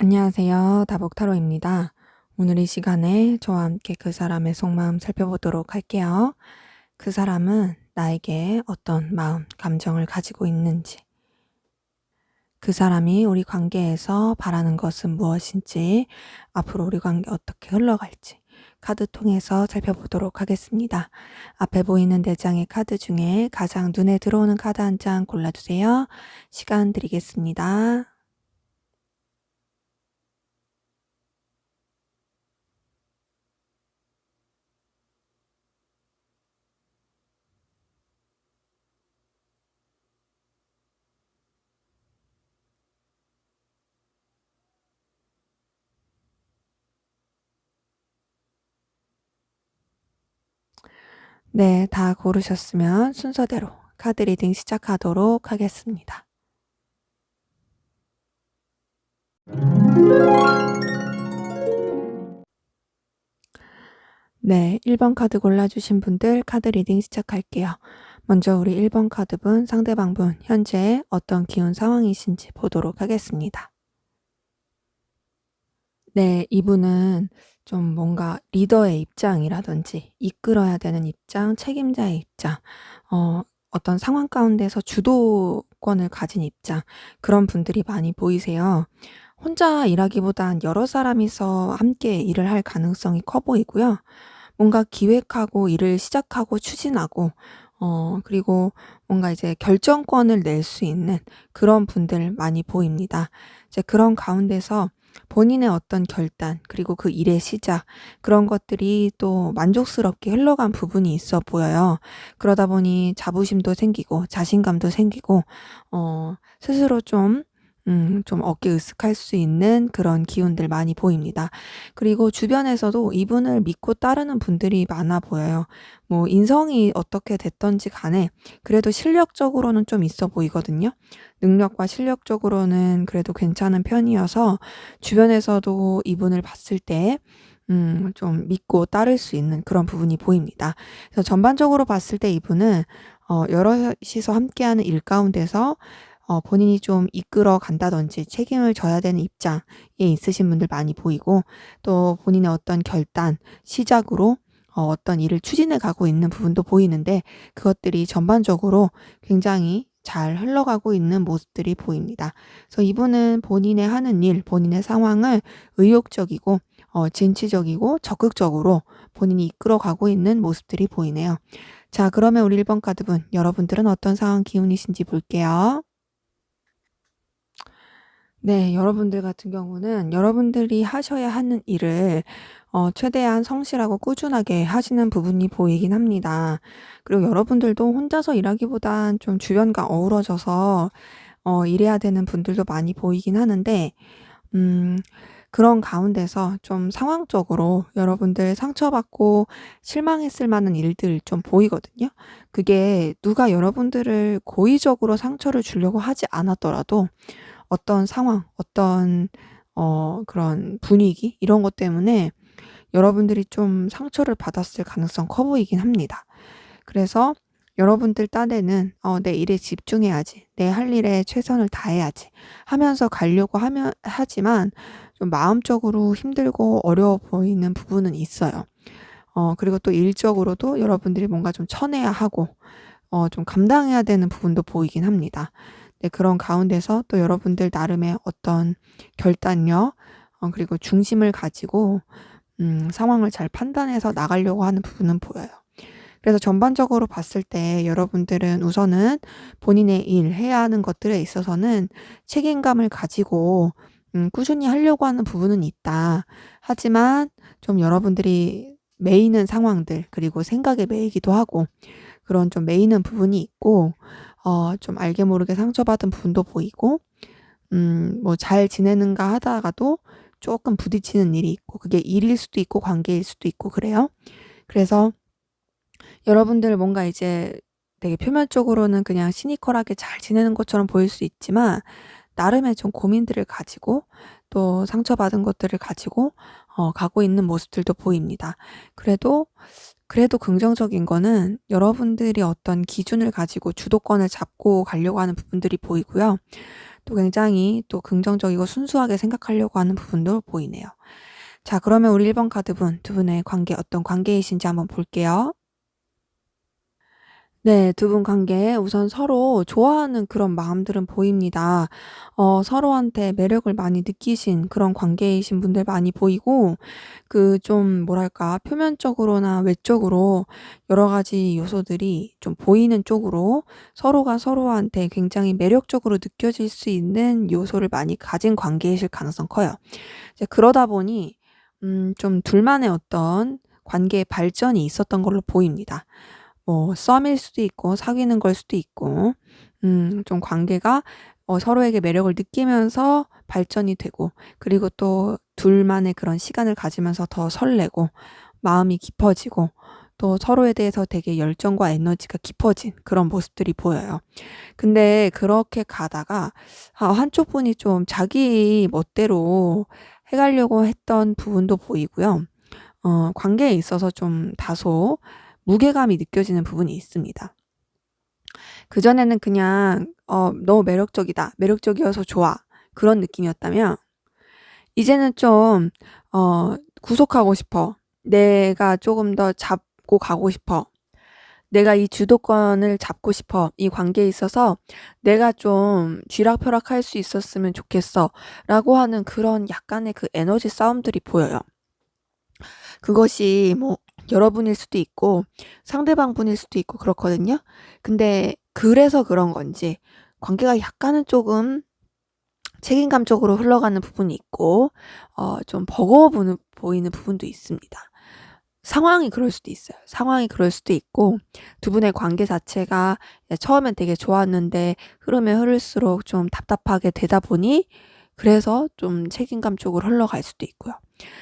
안녕하세요. 다복타로입니다. 오늘 이 시간에 저와 함께 그 사람의 속마음 살펴보도록 할게요. 그 사람은 나에게 어떤 마음, 감정을 가지고 있는지, 그 사람이 우리 관계에서 바라는 것은 무엇인지, 앞으로 우리 관계 어떻게 흘러갈지 카드 통해서 살펴보도록 하겠습니다. 앞에 보이는 4장의 카드 중에 가장 눈에 들어오는 카드 한 장 골라주세요. 시간 드리겠습니다. 네, 다 고르셨으면 순서대로 카드 리딩 시작하도록 하겠습니다. 네, 1번 카드 골라주신 분들 카드 리딩 시작할게요. 먼저 우리 1번 카드분, 상대방분 현재 어떤 기운 상황이신지 보도록 하겠습니다. 네, 이분은 좀 뭔가 리더의 입장이라든지 이끌어야 되는 입장, 책임자의 입장, 어떤 상황 가운데서 주도권을 가진 입장, 그런 분들이 많이 보이세요. 혼자 일하기보단 여러 사람이서 함께 일을 할 가능성이 커 보이고요. 뭔가 기획하고 일을 시작하고 추진하고 그리고 뭔가 이제 결정권을 낼 수 있는 그런 분들 많이 보입니다. 이제 그런 가운데서 본인의 어떤 결단 그리고 그 일의 시작 그런 것들이 또 만족스럽게 흘러간 부분이 있어 보여요. 그러다 보니 자부심도 생기고 자신감도 생기고 스스로 좀 어깨 으쓱할 수 있는 그런 기운들 많이 보입니다. 그리고 주변에서도 이분을 믿고 따르는 분들이 많아 보여요. 뭐 인성이 어떻게 됐든지 간에 그래도 실력적으로는 좀 있어 보이거든요. 능력과 실력적으로는 그래도 괜찮은 편이어서 주변에서도 이분을 봤을 때 좀 믿고 따를 수 있는 그런 부분이 보입니다. 그래서 전반적으로 봤을 때 이분은 여럿이서 함께하는 일 가운데서 본인이 좀 이끌어 간다든지 책임을 져야 되는 입장에 있으신 분들 많이 보이고, 또 본인의 어떤 결단, 시작으로 어떤 일을 추진해 가고 있는 부분도 보이는데, 그것들이 전반적으로 굉장히 잘 흘러가고 있는 모습들이 보입니다. 그래서 이분은 본인의 하는 일, 본인의 상황을 의욕적이고 진취적이고 적극적으로 본인이 이끌어 가고 있는 모습들이 보이네요. 자, 그러면 우리 1번 카드분, 여러분들은 어떤 상황 기운이신지 볼게요. 네, 여러분들 같은 경우는 여러분들이 하셔야 하는 일을 최대한 성실하고 꾸준하게 하시는 부분이 보이긴 합니다. 그리고 여러분들도 혼자서 일하기보단 좀 주변과 어우러져서 일해야 되는 분들도 많이 보이긴 하는데, 음, 그런 가운데서 좀 상황적으로 여러분들 상처받고 실망했을 만한 일들 좀 보이거든요. 그게 누가 여러분들을 고의적으로 상처를 주려고 하지 않았더라도 어떤 상황, 어떤 그런 분위기 이런 것 때문에 여러분들이 좀 상처를 받았을 가능성 커 보이긴 합니다. 그래서 여러분들 딴에는 '내 일에 집중해야지. 내 할 일에 최선을 다해야지.' 하면서 가려고 하지만 좀 마음적으로 힘들고 어려워 보이는 부분은 있어요. 그리고 또 일적으로도 여러분들이 뭔가 좀 쳐내야 하고 좀 감당해야 되는 부분도 보이긴 합니다. 네, 그런 가운데서 또 여러분들 나름의 어떤 결단력 그리고 중심을 가지고 상황을 잘 판단해서 나가려고 하는 부분은 보여요. 그래서 전반적으로 봤을 때 여러분들은 우선은 본인의 일, 해야 하는 것들에 있어서는 책임감을 가지고 꾸준히 하려고 하는 부분은 있다. 하지만 좀 여러분들이 매이는 상황들 그리고 생각에 매이기도 하고 그런 좀 매이는 부분이 있고 좀 알게 모르게 상처받은 부분도 보이고 뭐 잘 지내는가 하다가도 조금 부딪히는 일이 있고 그게 일일 수도 있고 관계일 수도 있고 그래요. 그래서 여러분들 뭔가 이제 되게 표면적으로는 그냥 시니컬하게 잘 지내는 것처럼 보일 수 있지만 나름의 좀 고민들을 가지고 또 상처받은 것들을 가지고 가고 있는 모습들도 보입니다. 그래도 긍정적인 거는 여러분들이 어떤 기준을 가지고 주도권을 잡고 가려고 하는 부분들이 보이고요. 또 굉장히 또 긍정적이고 순수하게 생각하려고 하는 부분도 보이네요. 자, 그러면 우리 1번 카드분, 두 분의 관계 어떤 관계이신지 한번 볼게요. 네, 두 분 관계에 우선 서로 좋아하는 그런 마음들은 보입니다. 서로한테 매력을 많이 느끼신 그런 관계이신 분들 많이 보이고, 좀 뭐랄까, 표면적으로나 외적으로 여러 가지 요소들이 좀 보이는 쪽으로 서로가 서로한테 굉장히 매력적으로 느껴질 수 있는 요소를 많이 가진 관계이실 가능성 커요. 이제 그러다 보니, 좀 둘만의 어떤 관계의 발전이 있었던 걸로 보입니다. 뭐 썸일 수도 있고 사귀는 걸 수도 있고 좀 관계가 서로에게 매력을 느끼면서 발전이 되고, 그리고 또 둘만의 그런 시간을 가지면서 더 설레고 마음이 깊어지고 또 서로에 대해서 되게 열정과 에너지가 깊어진 그런 모습들이 보여요. 근데 그렇게 가다가 한쪽 분이 좀 자기 멋대로 해 가려고 했던 부분도 보이고요. 관계에 있어서 좀 다소 무게감이 느껴지는 부분이 있습니다. 그전에는 그냥 "너무 매력적이다. 매력적이어서 좋아." 그런 느낌이었다면, 이제는 좀 '구속하고 싶어. 내가 조금 더 잡고 가고 싶어. 내가 이 주도권을 잡고 싶어. 이 관계에 있어서 내가 좀 쥐락펴락할 수 있었으면 좋겠어.'라고 하는 그런 약간의 그 에너지 싸움들이 보여요. 그것이 뭐 여러분일 수도 있고 상대방 분일 수도 있고 그렇거든요. 근데 그래서 그런 건지 관계가 약간은 조금 책임감적으로 흘러가는 부분이 있고 좀 버거워 보이는 부분도 있습니다. 상황이 그럴 수도 있어요. 상황이 그럴 수도 있고, 두 분의 관계 자체가 처음엔 되게 좋았는데 흐르면 흐를수록 좀 답답하게 되다 보니 그래서 좀 책임감 쪽으로 흘러갈 수도 있고요.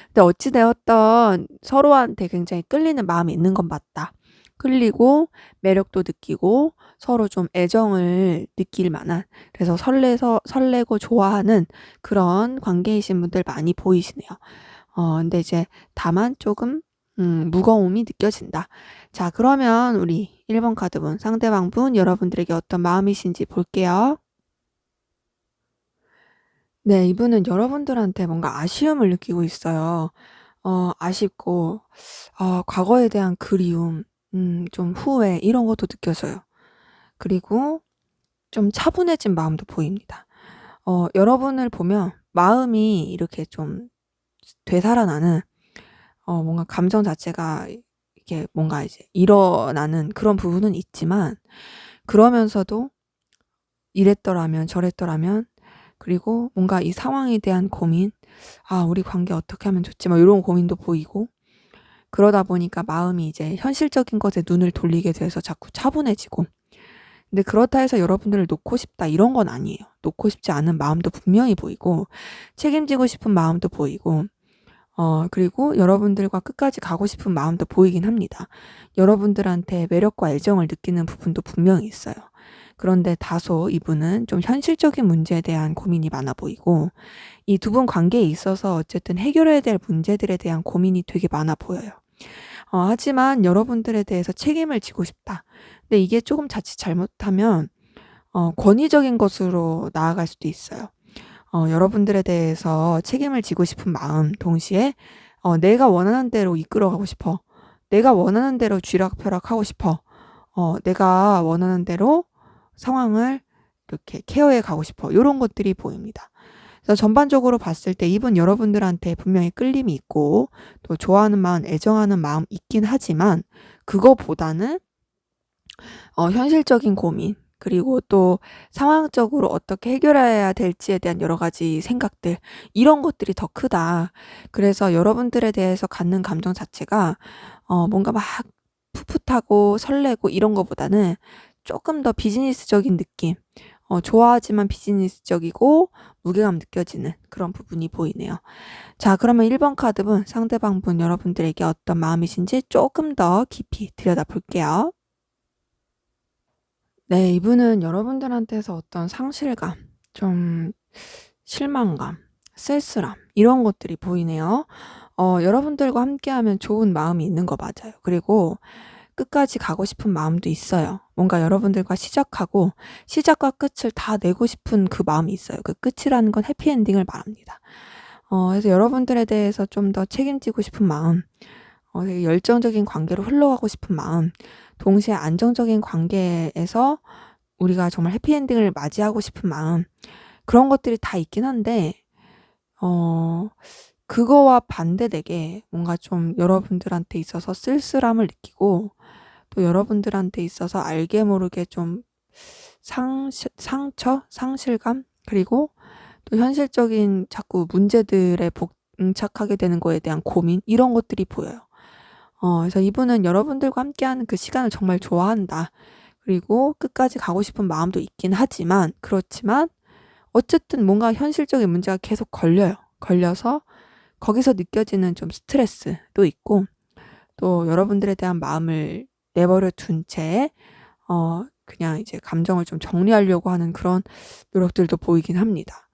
근데 어찌 되었던 서로한테 굉장히 끌리는 마음이 있는 건 맞다. 끌리고 매력도 느끼고 서로 좀 애정을 느낄 만한, 그래서 설레고 좋아하는 그런 관계이신 분들 많이 보이시네요. 근데 이제 다만 조금 무거움이 느껴진다. 자, 그러면 우리 1번 카드분, 상대방 분, 여러분들에게 어떤 마음이신지 볼게요. 네, 이분은 여러분들한테 뭔가 아쉬움을 느끼고 있어요. 아쉽고, 과거에 대한 그리움, 좀 후회, 이런 것도 느껴져요. 그리고 좀 차분해진 마음도 보입니다. 여러분을 보면 마음이 이렇게 좀 되살아나는, 뭔가 감정 자체가 이게 뭔가 이제 일어나는 그런 부분은 있지만, 그러면서도 이랬더라면 저랬더라면, 그리고 뭔가 이 상황에 대한 고민, 우리 관계 어떻게 하면 좋지? 막 이런 고민도 보이고, 그러다 보니까 마음이 이제 현실적인 것에 눈을 돌리게 돼서 자꾸 차분해지고, 근데 그렇다 해서 여러분들을 놓고 싶다 이런 건 아니에요. 놓고 싶지 않은 마음도 분명히 보이고, 책임지고 싶은 마음도 보이고, 그리고 여러분들과 끝까지 가고 싶은 마음도 보이긴 합니다. 여러분들한테 매력과 애정을 느끼는 부분도 분명히 있어요. 그런데 다소 이분은 좀 현실적인 문제에 대한 고민이 많아 보이고, 이 두 분 관계에 있어서 어쨌든 해결해야 될 문제들에 대한 고민이 되게 많아 보여요. 하지만 여러분들에 대해서 책임을 지고 싶다. 근데 이게 조금 자칫 잘못하면 권위적인 것으로 나아갈 수도 있어요. 여러분들에 대해서 책임을 지고 싶은 마음 동시에 내가 원하는 대로 이끌어가고 싶어. 내가 원하는 대로 쥐락펴락하고 싶어. 내가 원하는 대로 상황을 이렇게 케어해 가고 싶어. 요런 것들이 보입니다. 그래서 전반적으로 봤을 때 이분 여러분들한테 분명히 끌림이 있고 또 좋아하는 마음, 애정하는 마음 있긴 하지만, 그거보다는 현실적인 고민, 그리고 또 상황적으로 어떻게 해결해야 될지에 대한 여러 가지 생각들, 이런 것들이 더 크다. 그래서 여러분들에 대해서 갖는 감정 자체가 뭔가 막 풋풋하고 설레고 이런 거보다는 조금 더 비즈니스적인 느낌, 좋아하지만 비즈니스적이고 무게감 느껴지는 그런 부분이 보이네요. 자, 그러면 1번 카드분, 상대방 분 여러분들에게 어떤 마음이신지 조금 더 깊이 들여다볼게요. 네, 이분은 여러분들한테서 어떤 상실감, 좀 실망감, 쓸쓸함, 이런 것들이 보이네요. 여러분들과 함께하면 좋은 마음이 있는 거 맞아요. 그리고 끝까지 가고 싶은 마음도 있어요. 뭔가 여러분들과 시작하고 시작과 끝을 다 내고 싶은 그 마음이 있어요. 그 끝이라는 건 해피엔딩을 말합니다. 그래서 여러분들에 대해서 좀 더 책임지고 싶은 마음, 되게 열정적인 관계로 흘러가고 싶은 마음, 동시에 안정적인 관계에서 우리가 정말 해피엔딩을 맞이하고 싶은 마음, 그런 것들이 다 있긴 한데 그거와 반대되게 뭔가 좀 여러분들한테 있어서 쓸쓸함을 느끼고 또 여러분들한테 있어서 알게 모르게 좀 상처? 상실감? 그리고 또 현실적인 자꾸 문제들에 봉착하게 되는 거에 대한 고민? 이런 것들이 보여요. 그래서 이분은 여러분들과 함께하는 그 시간을 정말 좋아한다. 그리고 끝까지 가고 싶은 마음도 있긴 하지만, 그렇지만 어쨌든 뭔가 현실적인 문제가 계속 걸려요. 걸려서 거기서 느껴지는 좀 스트레스도 있고, 또 여러분들에 대한 마음을 내버려 둔 채, 그냥 이제 감정을 좀 정리하려고 하는 그런 노력들도 보이긴 합니다.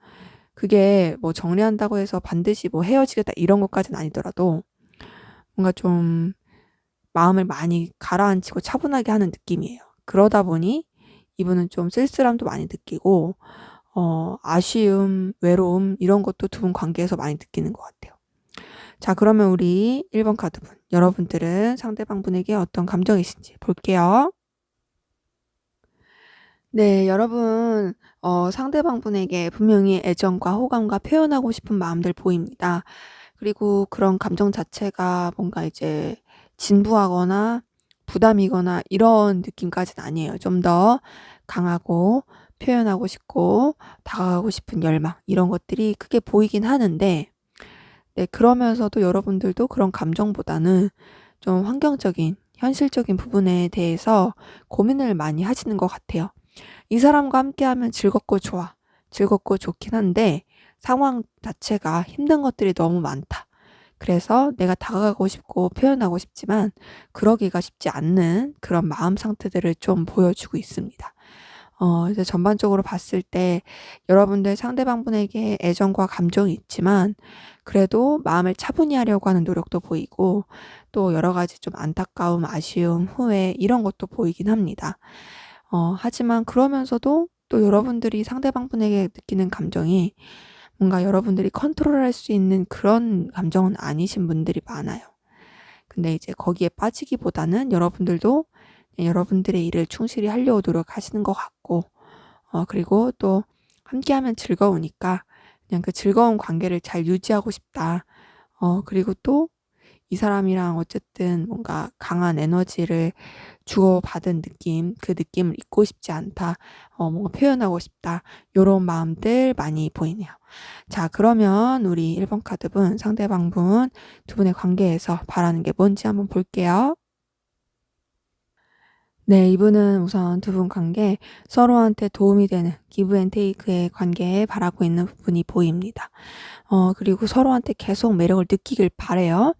그게 뭐 정리한다고 해서 반드시 뭐 헤어지겠다 이런 것까지는 아니더라도 뭔가 좀 마음을 많이 가라앉히고 차분하게 하는 느낌이에요. 그러다 보니 이분은 좀 쓸쓸함도 많이 느끼고, 아쉬움, 외로움 이런 것도 두 분 관계에서 많이 느끼는 것 같아요. 자, 그러면 우리 1번 카드분, 여러분들은 상대방분에게 어떤 감정이신지 볼게요. 네, 여러분, 상대방분에게 분명히 애정과 호감과 표현하고 싶은 마음들 보입니다. 그리고 그런 감정 자체가 뭔가 이제 진부하거나 부담이거나 이런 느낌까지는 아니에요. 좀 더 강하고 표현하고 싶고 다가가고 싶은 열망, 이런 것들이 크게 보이긴 하는데, 네, 그러면서도 여러분들도 그런 감정보다는 좀 환경적인, 현실적인 부분에 대해서 고민을 많이 하시는 것 같아요. 이 사람과 함께하면 즐겁고 좋아. 즐겁고 좋긴 한데 상황 자체가 힘든 것들이 너무 많다. 그래서 내가 다가가고 싶고 표현하고 싶지만 그러기가 쉽지 않는 그런 마음 상태들을 좀 보여주고 있습니다. 이제 전반적으로 봤을 때 여러분들 상대방분에게 애정과 감정이 있지만 그래도 마음을 차분히 하려고 하는 노력도 보이고 또 여러 가지 좀 안타까움, 아쉬움, 후회 이런 것도 보이긴 합니다. 하지만 그러면서도 또 여러분들이 상대방분에게 느끼는 감정이 뭔가 여러분들이 컨트롤할 수 있는 그런 감정은 아니신 분들이 많아요. 근데 이제 거기에 빠지기보다는 여러분들도 여러분들의 일을 충실히 하려고 노력하시는 것 같고, 그리고 또 함께하면 즐거우니까 그냥 그 즐거운 관계를 잘 유지하고 싶다. 그리고 또 이 사람이랑 어쨌든 뭔가 강한 에너지를 주고받은 느낌, 그 느낌을 잊고 싶지 않다. 뭔가 표현하고 싶다. 요런 마음들 많이 보이네요. 자, 그러면 우리 1번 카드분, 상대방분 두 분의 관계에서 바라는 게 뭔지 한번 볼게요. 네, 이분은 우선 두 분 관계, 서로한테 도움이 되는 기브 앤 테이크의 관계에 바라고 있는 부분이 보입니다. 그리고 서로한테 계속 매력을 느끼길 바래요.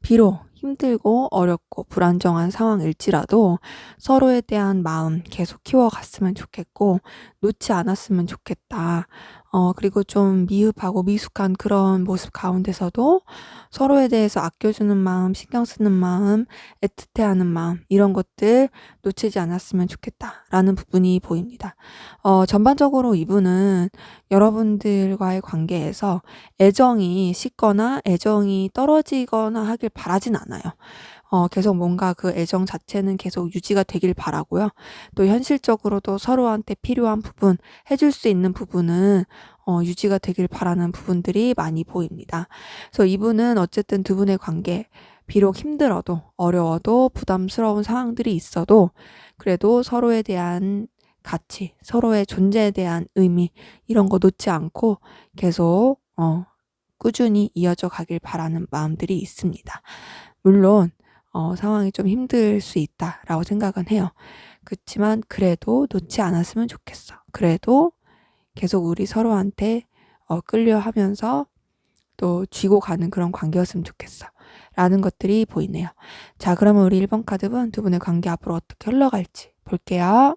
비록 힘들고 어렵고 불안정한 상황일지라도 서로에 대한 마음 계속 키워갔으면 좋겠고 놓지 않았으면 좋겠다. 그리고 좀 미흡하고 미숙한 그런 모습 가운데서도 서로에 대해서 아껴주는 마음, 신경 쓰는 마음, 애틋해하는 마음 이런 것들 놓치지 않았으면 좋겠다라는 부분이 보입니다. 전반적으로 이분은 여러분들과의 관계에서 애정이 식거나 애정이 떨어지거나 하길 바라진 않아요. 계속 뭔가 그 애정 자체는 계속 유지가 되길 바라고요. 또 현실적으로도 서로한테 필요한 부분, 해줄 수 있는 부분은 유지가 되길 바라는 부분들이 많이 보입니다. 그래서 이분은 어쨌든 두 분의 관계, 비록 힘들어도 어려워도 부담스러운 상황들이 있어도 그래도 서로에 대한 가치, 서로의 존재에 대한 의미 이런 거 놓지 않고 계속 꾸준히 이어져 가길 바라는 마음들이 있습니다. 물론 상황이 좀 힘들 수 있다라고 생각은 해요. 그렇지만 그래도 놓지 않았으면 좋겠어. 그래도 계속 우리 서로한테 끌려하면서 또 쥐고 가는 그런 관계였으면 좋겠어. 라는 것들이 보이네요. 자, 그러면 우리 1번 카드분 두 분의 관계 앞으로 어떻게 흘러갈지 볼게요.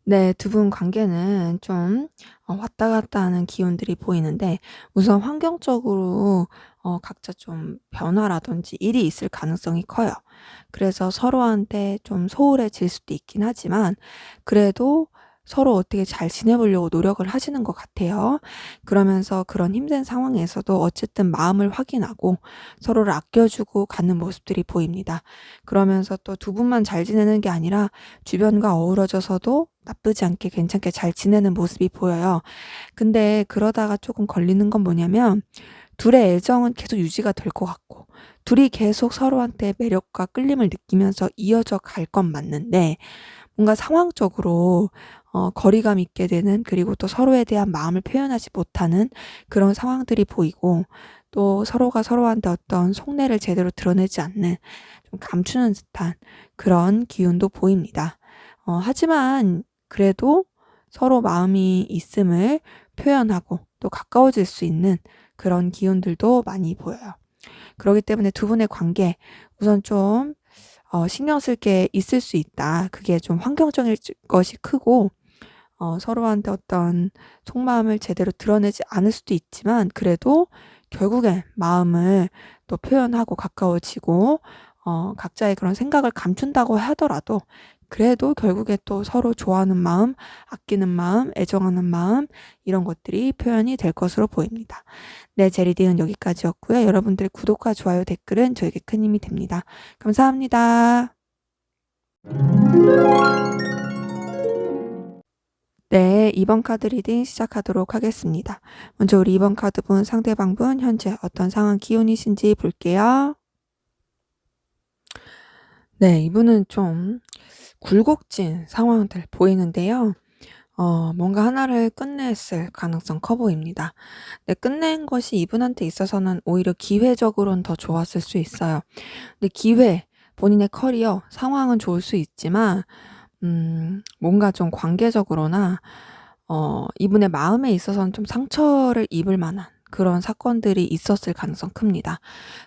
네, 두 분 관계는 좀 왔다 갔다 하는 기운들이 보이는데 우선 환경적으로 각자 좀 변화라든지 일이 있을 가능성이 커요. 그래서 서로한테 좀 소홀해질 수도 있긴 하지만 그래도 서로 어떻게 잘 지내보려고 노력을 하시는 것 같아요. 그러면서 그런 힘든 상황에서도 어쨌든 마음을 확인하고 서로를 아껴주고 가는 모습들이 보입니다. 그러면서 또 두 분만 잘 지내는 게 아니라 주변과 어우러져서도 나쁘지 않게 괜찮게 잘 지내는 모습이 보여요. 근데 그러다가 조금 걸리는 건 뭐냐면 둘의 애정은 계속 유지가 될 것 같고 둘이 계속 서로한테 매력과 끌림을 느끼면서 이어져 갈 건 맞는데 뭔가 상황적으로 거리감 있게 되는, 그리고 또 서로에 대한 마음을 표현하지 못하는 그런 상황들이 보이고, 또 서로가 서로한테 어떤 속내를 제대로 드러내지 않는, 좀 감추는 듯한 그런 기운도 보입니다. 하지만 그래도 서로 마음이 있음을 표현하고 또 가까워질 수 있는 그런 기운들도 많이 보여요. 그렇기 때문에 두 분의 관계 우선 좀 신경 쓸 게 있을 수 있다. 그게 좀 환경적인 것이 크고 서로한테 어떤 속마음을 제대로 드러내지 않을 수도 있지만 그래도 결국엔 마음을 또 표현하고 가까워지고 각자의 그런 생각을 감춘다고 하더라도 그래도 결국에 또 서로 좋아하는 마음, 아끼는 마음, 애정하는 마음, 이런 것들이 표현이 될 것으로 보입니다. 네, 제 리딩은 여기까지였고요. 여러분들의 구독과 좋아요, 댓글은 저에게 큰 힘이 됩니다. 감사합니다. 네, 2번 카드 리딩 시작하도록 하겠습니다. 먼저 우리 2번 카드분, 상대방분 현재 어떤 상황 기운이신지 볼게요. 네, 이분은 좀 굴곡진 상황들 보이는데요. 뭔가 하나를 끝냈을 가능성 커 보입니다. 근데 끝낸 것이 이분한테 있어서는 오히려 기회적으로는 더 좋았을 수 있어요. 근데 기회, 본인의 커리어, 상황은 좋을 수 있지만 뭔가 좀 관계적으로나 이분의 마음에 있어서는 좀 상처를 입을 만한 그런 사건들이 있었을 가능성 큽니다.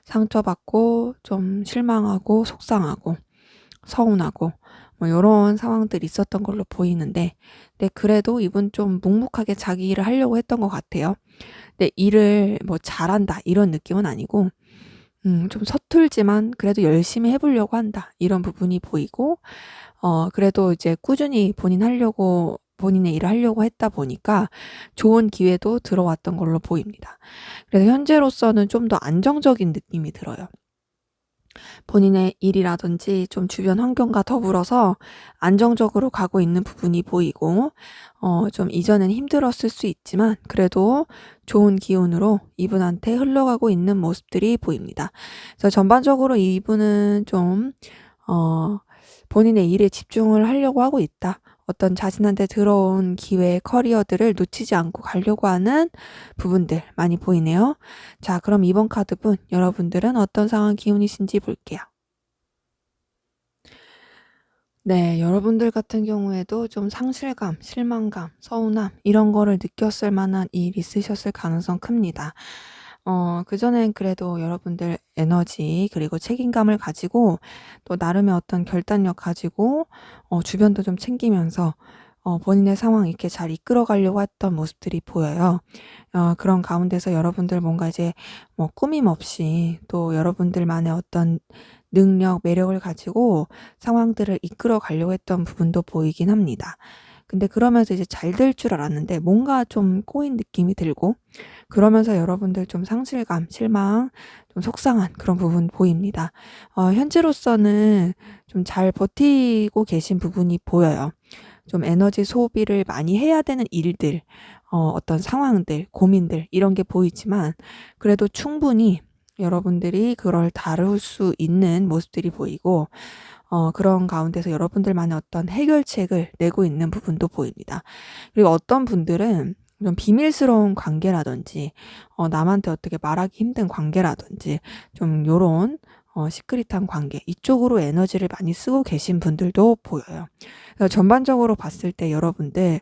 상처받고 좀 실망하고 속상하고 서운하고 뭐 요런 상황들이 있었던 걸로 보이는데, 근데 그래도 이분 좀 묵묵하게 자기 일을 하려고 했던 것 같아요. 근데 일을 뭐 잘한다 이런 느낌은 아니고 좀 서툴지만 그래도 열심히 해 보려고 한다 이런 부분이 보이고, 그래도 이제 꾸준히 본인의 일을 하려고 했다 보니까 좋은 기회도 들어왔던 걸로 보입니다. 그래서 현재로서는 좀 더 안정적인 느낌이 들어요. 본인의 일이라든지 좀 주변 환경과 더불어서 안정적으로 가고 있는 부분이 보이고, 좀 이전엔 힘들었을 수 있지만 그래도 좋은 기운으로 이분한테 흘러가고 있는 모습들이 보입니다. 그래서 전반적으로 이분은 좀 본인의 일에 집중을 하려고 하고 있다. 어떤 자신한테 들어온 기회, 커리어들을 놓치지 않고 가려고 하는 부분들 많이 보이네요. 자, 그럼 이번 카드분, 여러분들은 어떤 상황 기운이신지 볼게요. 네, 여러분들 같은 경우에도 좀 상실감, 실망감, 서운함 이런 거를 느꼈을 만한 일 있으셨을 가능성 큽니다. 그전엔 그래도 여러분들 에너지 그리고 책임감을 가지고 또 나름의 어떤 결단력 가지고 주변도 좀 챙기면서 본인의 상황 이렇게 잘 이끌어 가려고 했던 모습들이 보여요. 그런 가운데서 여러분들 뭔가 이제 뭐 꾸밈 없이 또 여러분들만의 어떤 능력, 매력을 가지고 상황들을 이끌어 가려고 했던 부분도 보이긴 합니다. 근데 그러면서 이제 잘 될 줄 알았는데 뭔가 좀 꼬인 느낌이 들고, 그러면서 여러분들 좀 상실감, 실망, 좀 속상한 그런 부분 보입니다. 현재로서는 좀 잘 버티고 계신 부분이 보여요. 좀 에너지 소비를 많이 해야 되는 일들, 어떤 상황들, 고민들 이런 게 보이지만 그래도 충분히 여러분들이 그걸 다룰 수 있는 모습들이 보이고, 그런 가운데서 여러분들만의 어떤 해결책을 내고 있는 부분도 보입니다. 그리고 어떤 분들은 좀 비밀스러운 관계라든지 남한테 어떻게 말하기 힘든 관계라든지 좀 요런 시크릿한 관계, 이쪽으로 에너지를 많이 쓰고 계신 분들도 보여요. 그래서 전반적으로 봤을 때 여러분들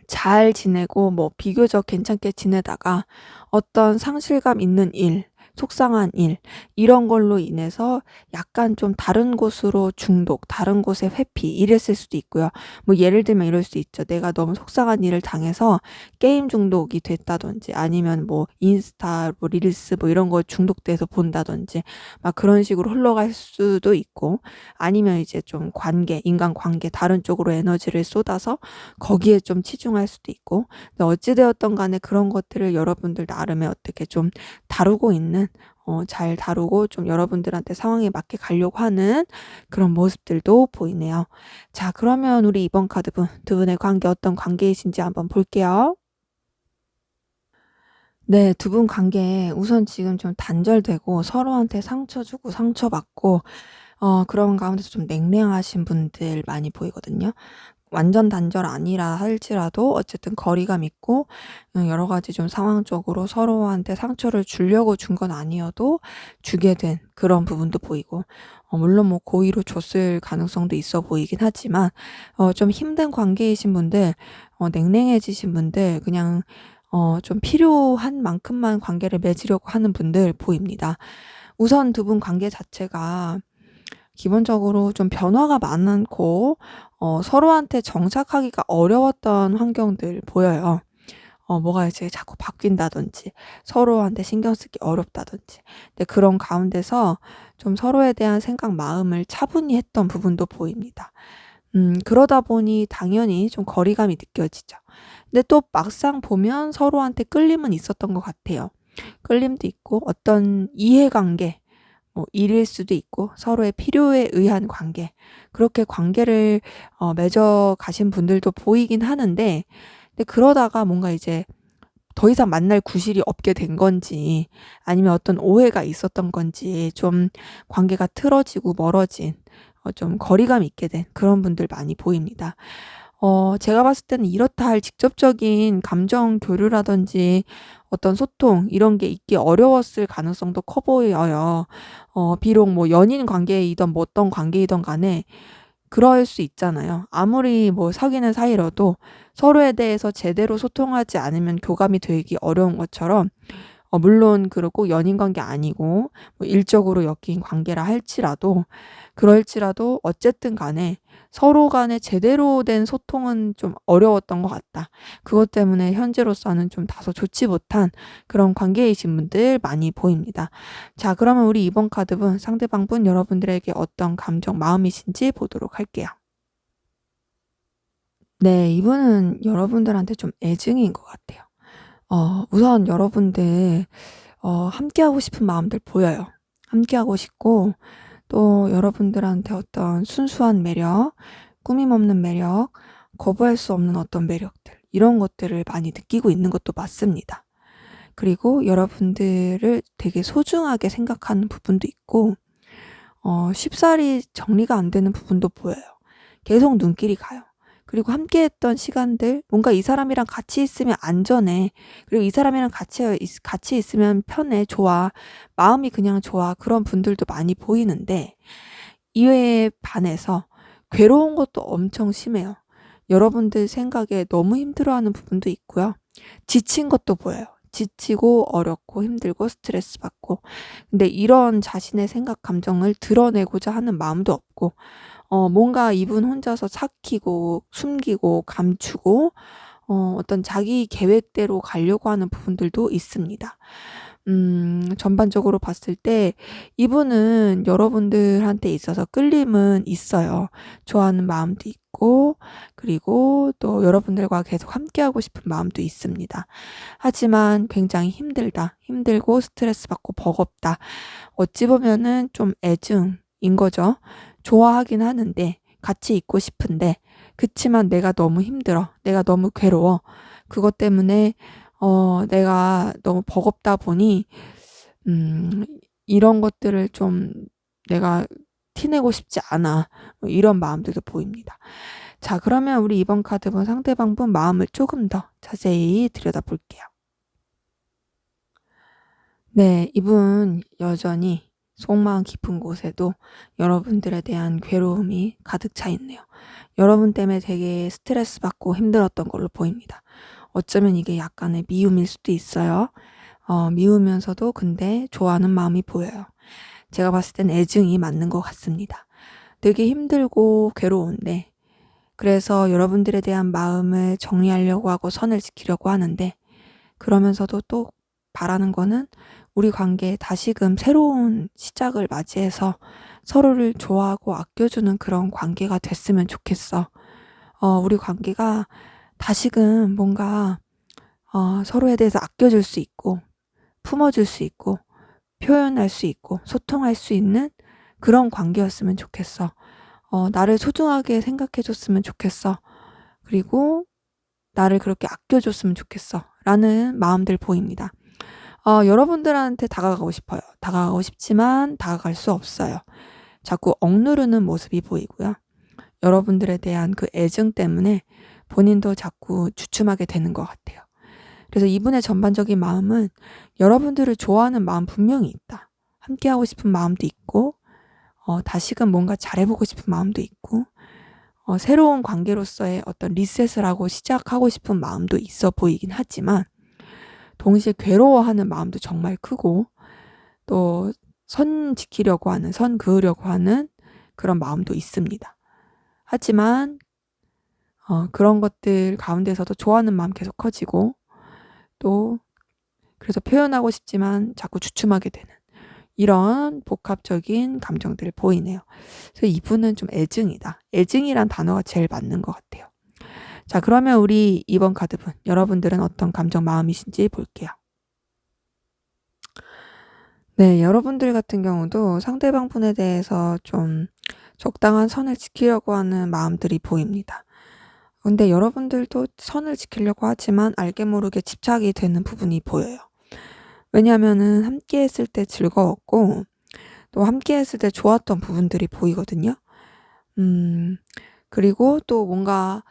잘 지내고 뭐 비교적 괜찮게 지내다가 어떤 상실감 있는 일, 속상한 일, 이런 걸로 인해서 약간 좀 다른 곳으로 중독, 다른 곳에 회피 이랬을 수도 있고요. 뭐 예를 들면 이럴 수 있죠. 내가 너무 속상한 일을 당해서 게임 중독이 됐다든지 아니면 뭐 인스타 뭐 릴스 뭐 이런 거 중독돼서 본다든지 막 그런 식으로 흘러갈 수도 있고, 아니면 이제 좀 관계, 인간관계 다른 쪽으로 에너지를 쏟아서 거기에 좀 치중할 수도 있고. 근데 어찌 되었던 간에 그런 것들을 여러분들 나름의 어떻게 좀 다루고 있는, 잘 다루고 좀 여러분들한테 상황에 맞게 가려고 하는 그런 모습들도 보이네요. 자, 그러면 우리 이번 카드분 두 분의 관계 어떤 관계이신지 한번 볼게요. 네, 두 분 관계 우선 지금 좀 단절되고 서로한테 상처 주고 상처받고 그런 가운데서 좀 냉랭하신 분들 많이 보이거든요. 완전 단절 아니라 할지라도 어쨌든 거리감 있고 여러 가지 좀 상황적으로 서로한테 상처를 주려고 준 건 아니어도 주게 된 그런 부분도 보이고, 물론 뭐 고의로 줬을 가능성도 있어 보이긴 하지만 좀 힘든 관계이신 분들, 냉랭해지신 분들, 그냥 좀 필요한 만큼만 관계를 맺으려고 하는 분들 보입니다. 우선 두 분 관계 자체가 기본적으로 좀 변화가 많고 서로한테 정착하기가 어려웠던 환경들 보여요. 뭐가 이제 자꾸 바뀐다든지 서로한테 신경 쓰기 어렵다든지. 근데 그런 가운데서 좀 서로에 대한 생각, 마음을 차분히 했던 부분도 보입니다. 그러다 보니 당연히 좀 거리감이 느껴지죠. 근데 또 막상 보면 서로한테 끌림은 있었던 것 같아요. 끌림도 있고 어떤 이해관계, 뭐 일일 수도 있고 서로의 필요에 의한 관계, 그렇게 관계를 맺어 가신 분들도 보이긴 하는데, 근데 그러다가 뭔가 이제 더 이상 만날 구실이 없게 된 건지 아니면 어떤 오해가 있었던 건지 좀 관계가 틀어지고 멀어진, 좀 거리감 있게 된 그런 분들 많이 보입니다. 제가 봤을 때는 이렇다 할 직접적인 감정 교류라든지 어떤 소통 이런 게 있기 어려웠을 가능성도 커 보여요. 비록 뭐 연인 관계이든 뭐 어떤 관계이든 간에 그럴 수 있잖아요. 아무리 뭐 사귀는 사이라도 서로에 대해서 제대로 소통하지 않으면 교감이 되기 어려운 것처럼, 물론 그렇고 연인 관계 아니고 뭐 일적으로 엮인 관계라 할지라도, 그럴지라도 어쨌든 간에 서로 간에 제대로 된 소통은 좀 어려웠던 것 같다. 그것 때문에 현재로서는 좀 다소 좋지 못한 그런 관계이신 분들 많이 보입니다. 자, 그러면 우리 이번 카드분 상대방분 여러분들에게 어떤 감정, 마음이신지 보도록 할게요. 네, 이분은 여러분들한테 좀 애증인 것 같아요. 우선 여러분들 함께하고 싶은 마음들 보여요. 함께하고 싶고, 또 여러분들한테 어떤 순수한 매력, 꾸밈 없는 매력, 거부할 수 없는 어떤 매력들, 이런 것들을 많이 느끼고 있는 것도 맞습니다. 그리고 여러분들을 되게 소중하게 생각하는 부분도 있고, 쉽사리 정리가 안 되는 부분도 보여요. 계속 눈길이 가요. 그리고 함께했던 시간들, 뭔가 이 사람이랑 같이 있으면 안전해. 그리고 이 사람이랑 같이 있으면 편해, 좋아. 마음이 그냥 좋아. 그런 분들도 많이 보이는데, 이에 반해서 괴로운 것도 엄청 심해요. 여러분들 생각에 너무 힘들어하는 부분도 있고요. 지친 것도 보여요. 지치고 어렵고 힘들고 스트레스 받고. 근데 이런 자신의 생각, 감정을 드러내고자 하는 마음도 없고, 뭔가 이분 혼자서 삭히고 숨기고 감추고 어떤 자기 계획대로 가려고 하는 부분들도 있습니다. 전반적으로 봤을 때 이분은 여러분들한테 있어서 끌림은 있어요. 좋아하는 마음도 있고, 그리고 또 여러분들과 계속 함께하고 싶은 마음도 있습니다. 하지만 굉장히 힘들다, 힘들고 스트레스 받고 버겁다. 어찌 보면은 좀 애증인 거죠. 좋아하긴 하는데, 같이 있고 싶은데, 그치만 내가 너무 힘들어. 내가 너무 괴로워. 그것 때문에 내가 너무 버겁다 보니 음 이런 것들을 좀 내가 티내고 싶지 않아. 뭐 이런 마음들도 보입니다. 자, 그러면 우리 이번 카드본 상대방분 마음을 조금 더 자세히 들여다볼게요. 네, 이분 여전히 속마음 깊은 곳에도 여러분들에 대한 괴로움이 가득 차 있네요. 여러분 때문에 되게 스트레스 받고 힘들었던 걸로 보입니다. 어쩌면 이게 약간의 미움일 수도 있어요. 미우면서도 근데 좋아하는 마음이 보여요. 제가 봤을 땐 애증이 맞는 것 같습니다. 되게 힘들고 괴로운데 그래서 여러분들에 대한 마음을 정리하려고 하고 선을 지키려고 하는데 그러면서도 또 바라는 거는 우리 관계에 다시금 새로운 시작을 맞이해서 서로를 좋아하고 아껴주는 그런 관계가 됐으면 좋겠어. 우리 관계가 다시금 뭔가 서로에 대해서 아껴줄 수 있고 품어줄 수 있고 표현할 수 있고 소통할 수 있는 그런 관계였으면 좋겠어. 나를 소중하게 생각해 줬으면 좋겠어. 그리고 나를 그렇게 아껴줬으면 좋겠어. 라는 마음들 보입니다. 여러분들한테 다가가고 싶어요. 다가가고 싶지만 다가갈 수 없어요. 자꾸 억누르는 모습이 보이고요. 여러분들에 대한 그 애증 때문에 본인도 자꾸 주춤하게 되는 것 같아요. 그래서 이분의 전반적인 마음은 여러분들을 좋아하는 마음 분명히 있다. 함께하고 싶은 마음도 있고 다시금 뭔가 잘해보고 싶은 마음도 있고 새로운 관계로서의 어떤 리셋을 하고 시작하고 싶은 마음도 있어 보이긴 하지만 동시에 괴로워하는 마음도 정말 크고 또 선 지키려고 하는, 선 그으려고 하는 그런 마음도 있습니다. 하지만 그런 것들 가운데서도 좋아하는 마음 계속 커지고 또 그래서 표현하고 싶지만 자꾸 주춤하게 되는 이런 복합적인 감정들을 보이네요. 그래서 이분은 좀 애증이다. 애증이란 단어가 제일 맞는 것 같아요. 자, 그러면 우리 이번 카드분, 여러분들은 어떤 감정 마음이신지 볼게요. 네, 여러분들 같은 경우도 상대방 분에 대해서 좀 적당한 선을 지키려고 하는 마음들이 보입니다. 근데 여러분들도 선을 지키려고 하지만 알게 모르게 집착이 되는 부분이 보여요. 왜냐하면은 함께 했을 때 즐거웠고 또 함께 했을 때 좋았던 부분들이 보이거든요. 그리고 또 뭔가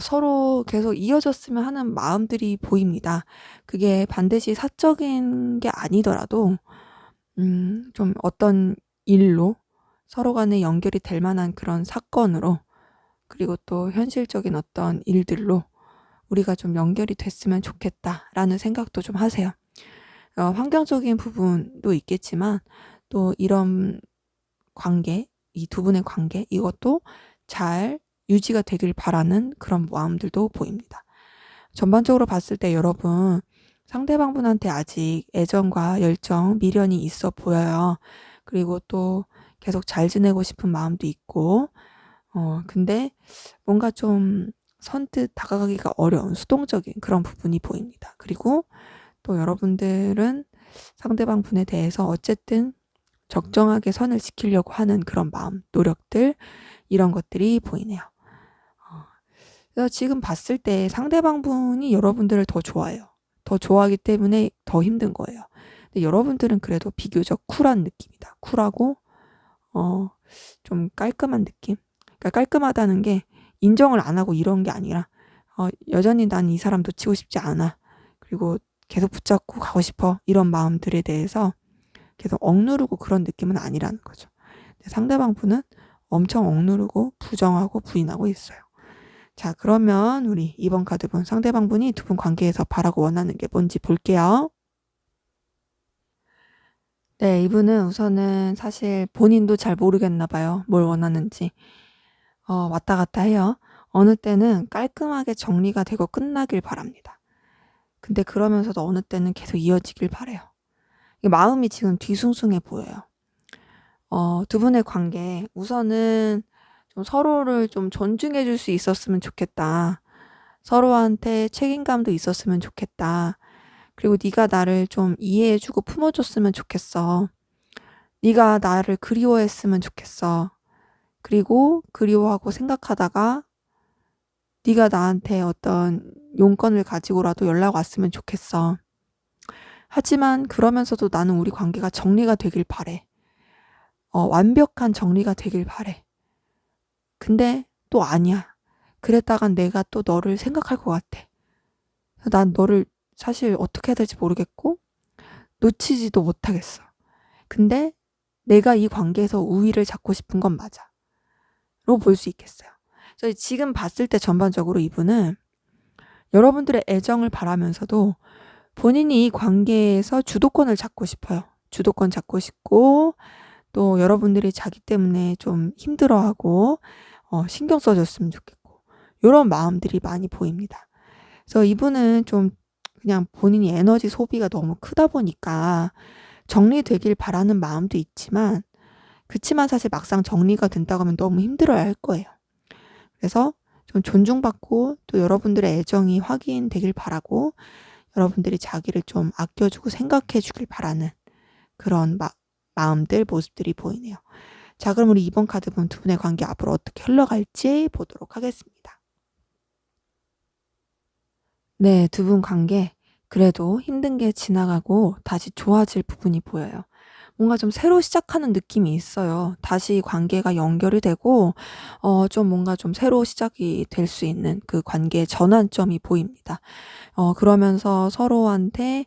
서로 계속 이어졌으면 하는 마음들이 보입니다. 그게 반드시 사적인 게 아니더라도 좀 어떤 일로 서로 간에 연결이 될 만한 그런 사건으로 그리고 또 현실적인 어떤 일들로 우리가 좀 연결이 됐으면 좋겠다라는 생각도 좀 하세요. 환경적인 부분도 있겠지만 또 이런 관계, 이 두 분의 관계 이것도 잘 유지가 되길 바라는 그런 마음들도 보입니다. 전반적으로 봤을 때 여러분 상대방분한테 아직 애정과 열정, 미련이 있어 보여요. 그리고 또 계속 잘 지내고 싶은 마음도 있고 근데 뭔가 좀 선뜻 다가가기가 어려운 수동적인 그런 부분이 보입니다. 그리고 또 여러분들은 상대방 분에 대해서 어쨌든 적정하게 선을 지키려고 하는 그런 마음, 노력들 이런 것들이 보이네요. 그래서 지금 봤을 때 상대방 분이 여러분들을 더 좋아해요. 더 좋아하기 때문에 더 힘든 거예요. 근데 여러분들은 그래도 비교적 쿨한 느낌이다. 쿨하고 좀 깔끔한 느낌? 그러니까 깔끔하다는 게 인정을 안 하고 이런 게 아니라 여전히 난 이 사람 놓치고 싶지 않아. 그리고 계속 붙잡고 가고 싶어. 이런 마음들에 대해서 계속 억누르고 그런 느낌은 아니라는 거죠. 상대방 분은 엄청 억누르고 부정하고 부인하고 있어요. 자, 그러면 우리 이번 카드분 상대방 분이 두 분 관계에서 바라고 원하는 게 뭔지 볼게요. 네, 이분은 우선은 사실 본인도 잘 모르겠나 봐요. 뭘 원하는지. 왔다 갔다 해요. 어느 때는 깔끔하게 정리가 되고 끝나길 바랍니다. 근데 그러면서도 어느 때는 계속 이어지길 바래요. 마음이 지금 뒤숭숭해 보여요. 두 분의 관계 우선은 좀 서로를 좀 존중해 줄 수 있었으면 좋겠다. 서로한테 책임감도 있었으면 좋겠다. 그리고 네가 나를 좀 이해해 주고 품어 줬으면 좋겠어. 네가 나를 그리워했으면 좋겠어. 그리고 그리워하고 생각하다가 네가 나한테 어떤 용건을 가지고라도 연락 왔으면 좋겠어. 하지만 그러면서도 나는 우리 관계가 정리가 되길 바래. 완벽한 정리가 되길 바래. 근데 또 아니야. 그랬다간 내가 또 너를 생각할 것 같아. 난 너를 사실 어떻게 해야 될지 모르겠고 놓치지도 못하겠어. 근데 내가 이 관계에서 우위를 잡고 싶은 건 맞아. 로 볼 수 있겠어요. 그래서 지금 봤을 때 전반적으로 이분은 여러분들의 애정을 바라면서도 본인이 이 관계에서 주도권을 잡고 싶어요. 주도권 잡고 싶고 또 여러분들이 자기 때문에 좀 힘들어하고 신경 써줬으면 좋겠고 요런 마음들이 많이 보입니다. 그래서 이분은 좀 그냥 본인이 에너지 소비가 너무 크다 보니까 정리되길 바라는 마음도 있지만 그치만 사실 막상 정리가 된다고 하면 너무 힘들어야 할 거예요. 그래서 좀 존중받고 또 여러분들의 애정이 확인되길 바라고 여러분들이 자기를 좀 아껴주고 생각해 주길 바라는 그런 마음들, 모습들이 보이네요. 자, 그럼 우리 이번 카드 보면 두 분의 관계 앞으로 어떻게 흘러갈지 보도록 하겠습니다. 네, 두 분 관계 그래도 힘든 게 지나가고 다시 좋아질 부분이 보여요. 뭔가 좀 새로 시작하는 느낌이 있어요. 다시 관계가 연결이 되고 좀 뭔가 좀 새로 시작이 될 수 있는 그 관계의 전환점이 보입니다. 그러면서 서로한테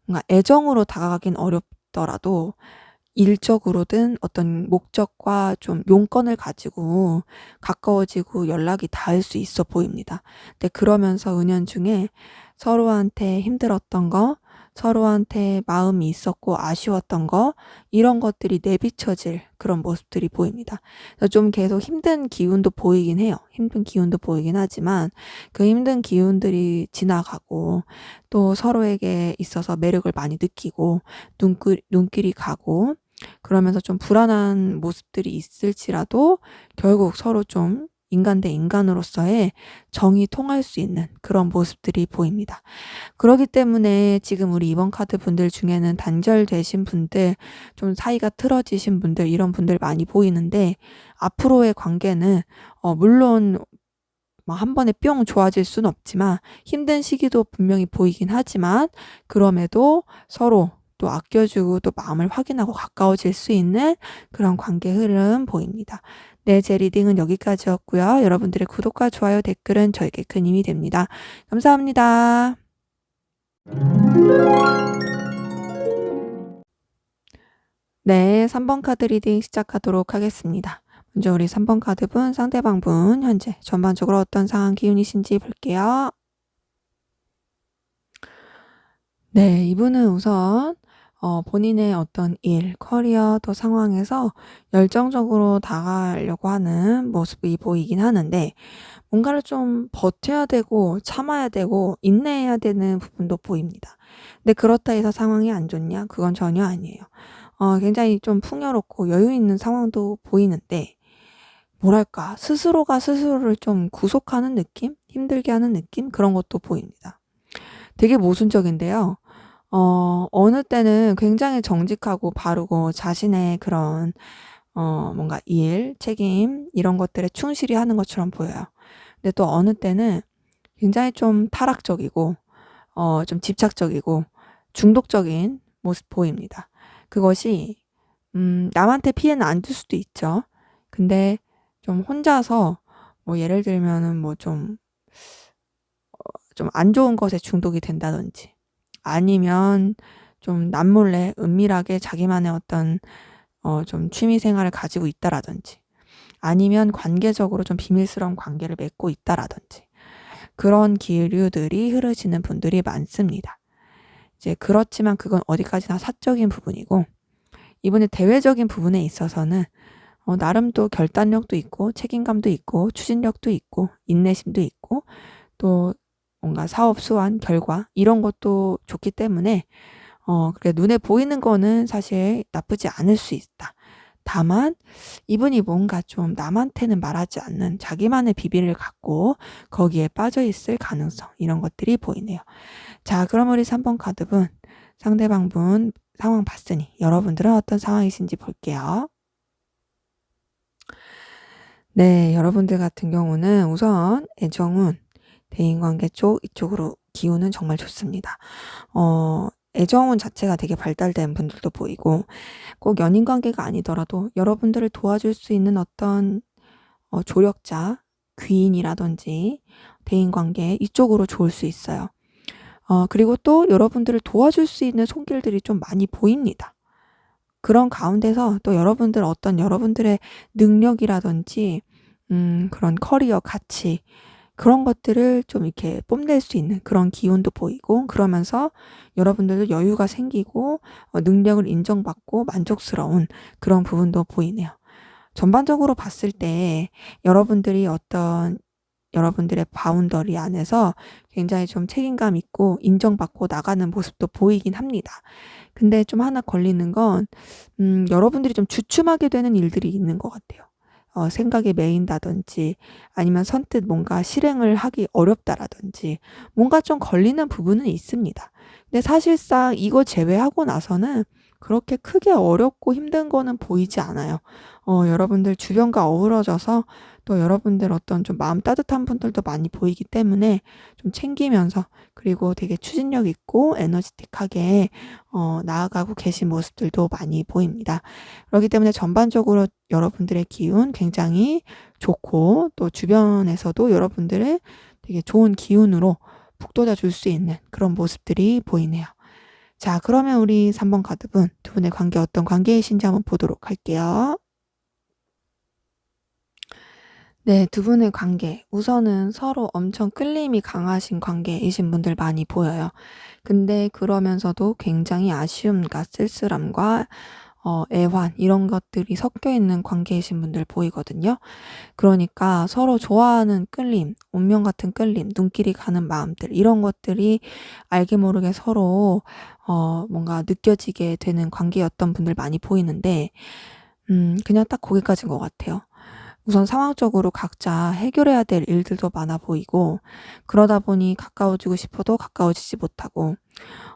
뭔가 애정으로 다가가긴 어렵더라도 일적으로든 어떤 목적과 좀 용건을 가지고 가까워지고 연락이 닿을 수 있어 보입니다. 근데 그러면서 은연중에 서로한테 힘들었던 거, 서로한테 마음이 있었고 아쉬웠던 거 이런 것들이 내비쳐질 그런 모습들이 보입니다. 그래서 좀 계속 힘든 기운도 보이긴 해요. 힘든 기운도 보이긴 하지만 그 힘든 기운들이 지나가고 또 서로에게 있어서 매력을 많이 느끼고 눈길이 가고 그러면서 좀 불안한 모습들이 있을지라도 결국 서로 좀 인간 대 인간으로서의 정이 통할 수 있는 그런 모습들이 보입니다. 그렇기 때문에 지금 우리 이번 카드 분들 중에는 단절되신 분들, 좀 사이가 틀어지신 분들 이런 분들 많이 보이는데 앞으로의 관계는 물론 한 번에 뿅 좋아질 수는 없지만 힘든 시기도 분명히 보이긴 하지만 그럼에도 서로 또 아껴주고 또 마음을 확인하고 가까워질 수 있는 그런 관계 흐름 보입니다. 네, 제 리딩은 여기까지였고요. 여러분들의 구독과 좋아요, 댓글은 저에게 큰 힘이 됩니다. 감사합니다. 네, 3번 카드 리딩 시작하도록 하겠습니다. 먼저 우리 3번 카드분, 상대방분 현재 전반적으로 어떤 상황 기운이신지 볼게요. 네, 이분은 우선 본인의 어떤 일, 커리어, 또 상황에서 열정적으로 나가려고 하는 모습이 보이긴 하는데 뭔가를 좀 버텨야 되고 참아야 되고 인내해야 되는 부분도 보입니다. 근데 그렇다 해서 상황이 안 좋냐? 그건 전혀 아니에요. 굉장히 좀 풍요롭고 여유 있는 상황도 보이는데 뭐랄까 스스로가 스스로를 좀 구속하는 느낌? 힘들게 하는 느낌? 그런 것도 보입니다. 되게 모순적인데요. 어느 때는 굉장히 정직하고 바르고 자신의 그런 뭔가 일, 책임 이런 것들에 충실히 하는 것처럼 보여요. 근데 또 어느 때는 굉장히 좀 타락적이고 좀 집착적이고 중독적인 모습 보입니다. 그것이 남한테 피해는 안 줄 수도 있죠. 근데 좀 혼자서 뭐 예를 들면은 뭐 좀 안 좋은 것에 중독이 된다든지 아니면 좀 남몰래 은밀하게 자기만의 어떤 좀 취미 생활을 가지고 있다라든지 아니면 관계적으로 좀 비밀스러운 관계를 맺고 있다라든지 그런 기류들이 흐르시는 분들이 많습니다. 이제 그렇지만 그건 어디까지나 사적인 부분이고 이분의 대외적인 부분에 있어서는 나름 또 결단력도 있고 책임감도 있고 추진력도 있고 인내심도 있고 또 뭔가 사업 수완 결과 이런 것도 좋기 때문에 그래 눈에 보이는 거는 사실 나쁘지 않을 수 있다. 다만 이분이 뭔가 좀 남한테는 말하지 않는 자기만의 비밀을 갖고 거기에 빠져 있을 가능성 이런 것들이 보이네요. 자, 그럼 우리 3번 카드분 상대방분 상황 봤으니 여러분들은 어떤 상황이신지 볼게요. 네, 여러분들 같은 경우는 우선 애정운 대인관계 쪽 이쪽으로 기운은 정말 좋습니다. 애정운 자체가 되게 발달된 분들도 보이고 꼭 연인관계가 아니더라도 여러분들을 도와줄 수 있는 어떤 조력자, 귀인이라든지 대인관계 이쪽으로 좋을 수 있어요. 그리고 또 여러분들을 도와줄 수 있는 손길들이 좀 많이 보입니다. 그런 가운데서 또 여러분들 어떤 여러분들의 능력이라든지 그런 커리어 가치 그런 것들을 좀 이렇게 뽐낼 수 있는 그런 기운도 보이고, 그러면서 여러분들도 여유가 생기고 능력을 인정받고 만족스러운 그런 부분도 보이네요. 전반적으로 봤을 때 여러분들이 어떤 여러분들의 바운더리 안에서 굉장히 좀 책임감 있고 인정받고 나가는 모습도 보이긴 합니다. 근데 좀 하나 걸리는 건 여러분들이 좀 주춤하게 되는 일들이 있는 것 같아요. 생각에 매인다든지, 아니면 선뜻 뭔가 실행을 하기 어렵다라든지, 뭔가 좀 걸리는 부분은 있습니다. 근데 사실상 이거 제외하고 나서는 그렇게 크게 어렵고 힘든 거는 보이지 않아요. 여러분들 주변과 어우러져서 또 여러분들 어떤 좀 마음 따뜻한 분들도 많이 보이기 때문에 좀 챙기면서, 그리고 되게 추진력 있고 에너지틱하게 나아가고 계신 모습들도 많이 보입니다. 그렇기 때문에 전반적으로 여러분들의 기운 굉장히 좋고, 또 주변에서도 여러분들의 되게 좋은 기운으로 북돋아 줄 수 있는 그런 모습들이 보이네요. 자, 그러면 우리 3번 카드분, 두 분의 관계 어떤 관계이신지 한번 보도록 할게요. 네, 두 분의 관계. 우선은 서로 엄청 끌림이 강하신 관계이신 분들 많이 보여요. 근데 그러면서도 굉장히 아쉬움과 쓸쓸함과 애환 이런 것들이 섞여 있는 관계이신 분들 보이거든요. 그러니까 서로 좋아하는 끌림, 운명 같은 끌림, 눈길이 가는 마음들 이런 것들이 알게 모르게 서로 뭔가 느껴지게 되는 관계였던 분들 많이 보이는데, 그냥 딱 거기까지인 것 같아요. 우선 상황적으로 각자 해결해야 될 일들도 많아 보이고, 그러다 보니 가까워지고 싶어도 가까워지지 못하고,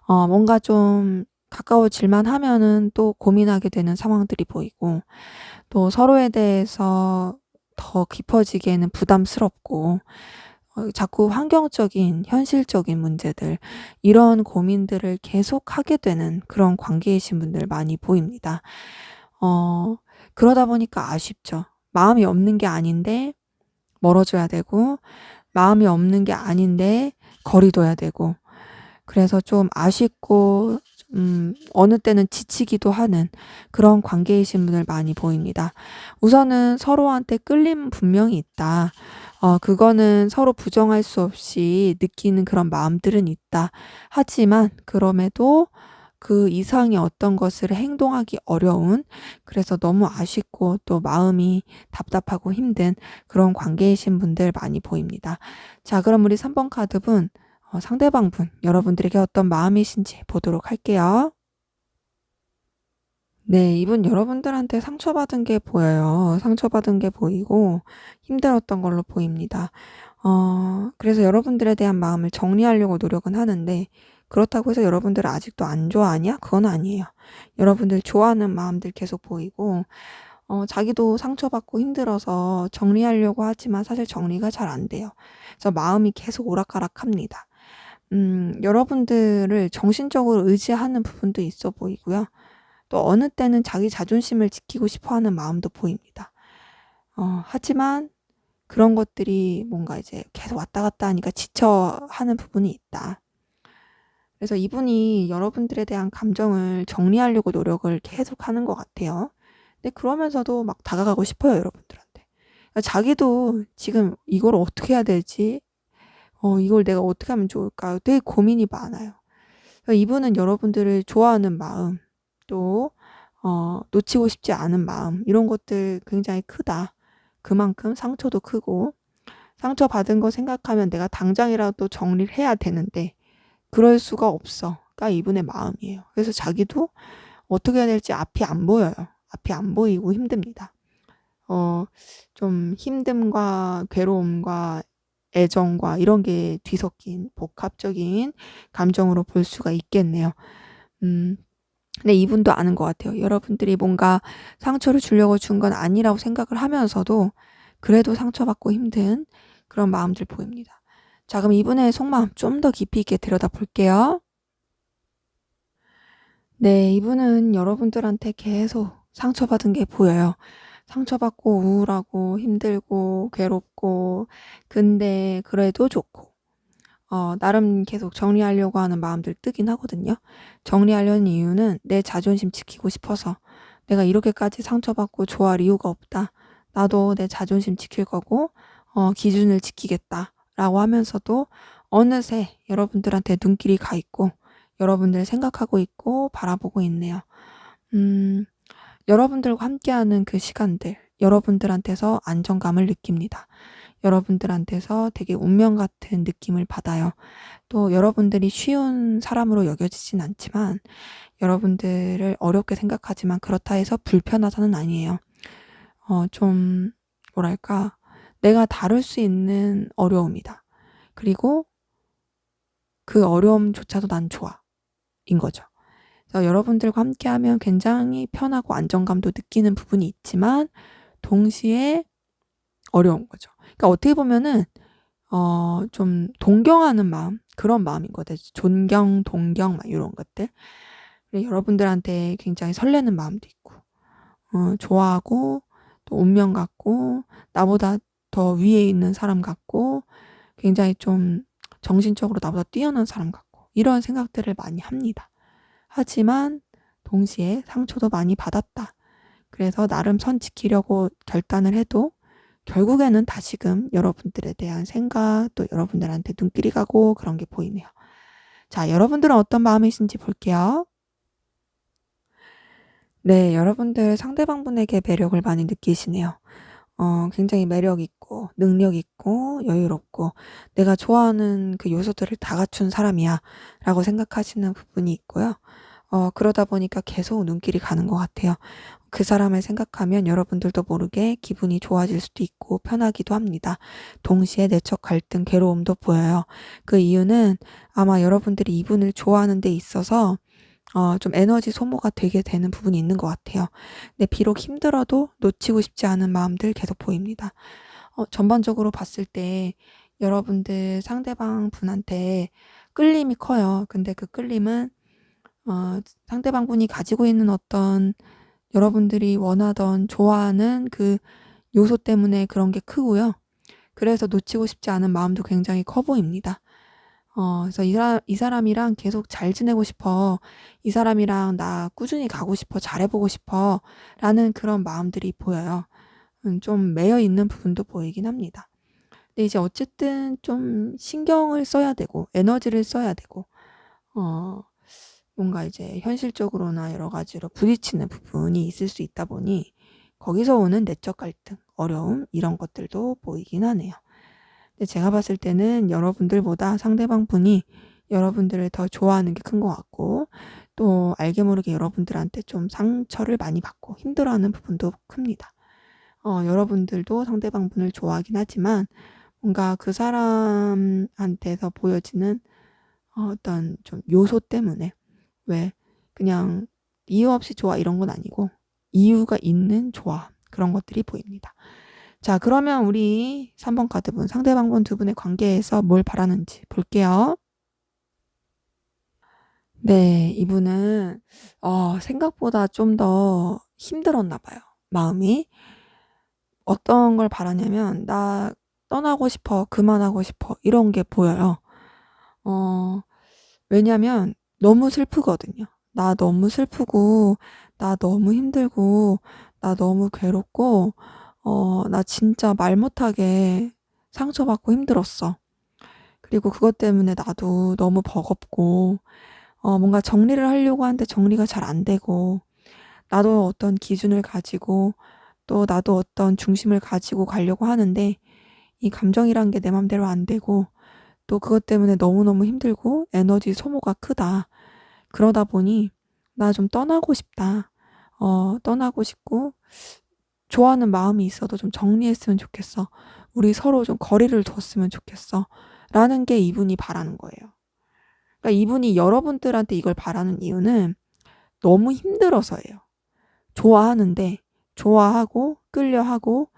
뭔가 좀 가까워질만 하면은 또 고민하게 되는 상황들이 보이고, 또 서로에 대해서 더 깊어지기에는 부담스럽고, 자꾸 환경적인, 현실적인 문제들, 이런 고민들을 계속 하게 되는 그런 관계이신 분들 많이 보입니다. 그러다 보니까 아쉽죠. 마음이 없는 게 아닌데 멀어져야 되고, 마음이 없는 게 아닌데 거리 둬야 되고, 그래서 좀 아쉽고 어느 때는 지치기도 하는 그런 관계이신 분들 많이 보입니다. 우선은 서로한테 끌림은 분명히 있다. 그거는 서로 부정할 수 없이 느끼는 그런 마음들은 있다. 하지만 그럼에도 그 이상의 어떤 것을 행동하기 어려운, 그래서 너무 아쉽고 또 마음이 답답하고 힘든 그런 관계이신 분들 많이 보입니다. 자, 그럼 우리 3번 카드분, 상대방 분, 여러분들에게 어떤 마음이신지 보도록 할게요. 네, 이분 여러분들한테 상처받은 게 보여요. 상처받은 게 보이고 힘들었던 걸로 보입니다. 그래서 여러분들에 대한 마음을 정리하려고 노력은 하는데, 그렇다고 해서 여러분들을 아직도 안 좋아하냐? 그건 아니에요. 여러분들 좋아하는 마음들 계속 보이고, 자기도 상처받고 힘들어서 정리하려고 하지만 사실 정리가 잘 안 돼요. 그래서 마음이 계속 오락가락합니다. 여러분들을 정신적으로 의지하는 부분도 있어 보이고요. 또 어느 때는 자기 자존심을 지키고 싶어 하는 마음도 보입니다. 하지만 그런 것들이 뭔가 이제 계속 왔다 갔다 하니까 지쳐 하는 부분이 있다. 그래서 이분이 여러분들에 대한 감정을 정리하려고 노력을 계속 하는 것 같아요. 근데 그러면서도 막 다가가고 싶어요, 여러분들한테. 그러니까 자기도 지금 이걸 어떻게 해야 되지? 이걸 내가 어떻게 하면 좋을까? 되게 고민이 많아요. 그러니까 이분은 여러분들을 좋아하는 마음, 또 놓치고 싶지 않은 마음, 이런 것들 굉장히 크다. 그만큼 상처도 크고, 상처받은 거 생각하면 내가 당장이라도 정리를 해야 되는데 그럴 수가 없어. 가 이분의 마음이에요. 그래서 자기도 어떻게 해야 될지 앞이 안 보여요. 앞이 안 보이고 힘듭니다. 좀 힘듦과 괴로움과 애정과 이런 게 뒤섞인 복합적인 감정으로 볼 수가 있겠네요. 근데 이분도 아는 것 같아요. 여러분들이 뭔가 상처를 주려고 준 건 아니라고 생각을 하면서도 그래도 상처받고 힘든 그런 마음들 보입니다. 자, 그럼 이분의 속마음 좀 더 깊이 있게 들여다 볼게요. 네, 이분은 여러분들한테 계속 상처받은 게 보여요. 상처받고 우울하고 힘들고 괴롭고, 근데 그래도 좋고, 나름 계속 정리하려고 하는 마음들 뜨긴 하거든요. 정리하려는 이유는 내 자존심 지키고 싶어서, 내가 이렇게까지 상처받고 좋아할 이유가 없다. 나도 내 자존심 지킬 거고, 기준을 지키겠다. 라고 하면서도 어느새 여러분들한테 눈길이 가 있고 여러분들 생각하고 있고 바라보고 있네요. 음, 여러분들과 함께하는 그 시간들, 여러분들한테서 안정감을 느낍니다. 여러분들한테서 되게 운명 같은 느낌을 받아요. 또 여러분들이 쉬운 사람으로 여겨지진 않지만 여러분들을 어렵게 생각하지만 그렇다 해서 불편하다는 아니에요. 좀 뭐랄까 내가 다룰 수 있는 어려움이다. 그리고 그 어려움조차도 난 좋아. 인 거죠. 그래서 여러분들과 함께하면 굉장히 편하고 안정감도 느끼는 부분이 있지만 동시에 어려운 거죠. 그러니까 어떻게 보면은 좀 동경하는 마음, 그런 마음인 거죠. 존경, 동경 막 이런 것들. 여러분들한테 굉장히 설레는 마음도 있고 좋아하고 또 운명 같고 나보다 더 위에 있는 사람 같고 굉장히 좀 정신적으로 나보다 뛰어난 사람 같고 이런 생각들을 많이 합니다. 하지만 동시에 상처도 많이 받았다. 그래서 나름 선 지키려고 결단을 해도 결국에는 다시금 여러분들에 대한 생각 또 여러분들한테 눈길이 가고 그런 게 보이네요. 자, 여러분들은 어떤 마음이신지 볼게요. 네, 여러분들 상대방분에게 매력을 많이 느끼시네요. 굉장히 매력 있고 능력 있고 여유롭고 내가 좋아하는 그 요소들을 다 갖춘 사람이야 라고 생각하시는 부분이 있고요. 그러다 보니까 계속 눈길이 가는 것 같아요. 그 사람을 생각하면 여러분들도 모르게 기분이 좋아질 수도 있고 편하기도 합니다. 동시에 내적 갈등, 괴로움도 보여요. 그 이유는 아마 여러분들이 이분을 좋아하는 데 있어서 좀 에너지 소모가 되게 되는 부분이 있는 것 같아요. 근데 비록 힘들어도 놓치고 싶지 않은 마음들 계속 보입니다. 전반적으로 봤을 때 여러분들 상대방 분한테 끌림이 커요. 근데 그 끌림은 상대방 분이 가지고 있는 어떤 여러분들이 원하던 좋아하는 그 요소 때문에 그런 게 크고요. 그래서 놓치고 싶지 않은 마음도 굉장히 커 보입니다. 그래서 이 사람이랑 계속 잘 지내고 싶어. 이 사람이랑 나 꾸준히 가고 싶어. 잘해보고 싶어. 라는 그런 마음들이 보여요. 좀 매여 있는 부분도 보이긴 합니다. 근데 이제 어쨌든 좀 신경을 써야 되고, 에너지를 써야 되고, 뭔가 이제 현실적으로나 여러 가지로 부딪히는 부분이 있을 수 있다 보니, 거기서 오는 내적 갈등, 어려움, 이런 것들도 보이긴 하네요. 근데 제가 봤을 때는 여러분들보다 상대방 분이 여러분들을 더 좋아하는 게 큰 것 같고 또 알게 모르게 여러분들한테 좀 상처를 많이 받고 힘들어하는 부분도 큽니다. 여러분들도 상대방 분을 좋아하긴 하지만 뭔가 그 사람한테서 보여지는 어떤 좀 요소 때문에 왜 그냥 이유 없이 좋아 이런 건 아니고 이유가 있는 좋아 그런 것들이 보입니다. 자, 그러면 우리 3번 카드분, 상대방 분 두 분의 관계에서 뭘 바라는지 볼게요. 네, 이분은 생각보다 좀 더 힘들었나 봐요. 마음이. 어떤 걸 바라냐면 나 떠나고 싶어, 그만하고 싶어 이런 게 보여요. 어, 왜냐면 너무 슬프거든요. 나 너무 슬프고 나 너무 힘들고 나 너무 괴롭고 나 진짜 말 못하게 상처받고 힘들었어. 그리고 그것 때문에 나도 너무 버겁고 뭔가 정리를 하려고 하는데 정리가 잘 안 되고 나도 어떤 기준을 가지고 또 나도 어떤 중심을 가지고 가려고 하는데 이 감정이란 게 내 맘대로 안 되고 또 그것 때문에 너무너무 힘들고 에너지 소모가 크다. 그러다 보니 나 좀 떠나고 싶다. 떠나고 싶고 좋아하는 마음이 있어도 좀 정리했으면 좋겠어. 우리 서로 좀 거리를 뒀으면 좋겠어. 라는 게 이분이 바라는 거예요. 그러니까 이분이 여러분들한테 이걸 바라는 이유는 너무 힘들어서예요. 좋아하는데, 좋아하고, 끌려하고,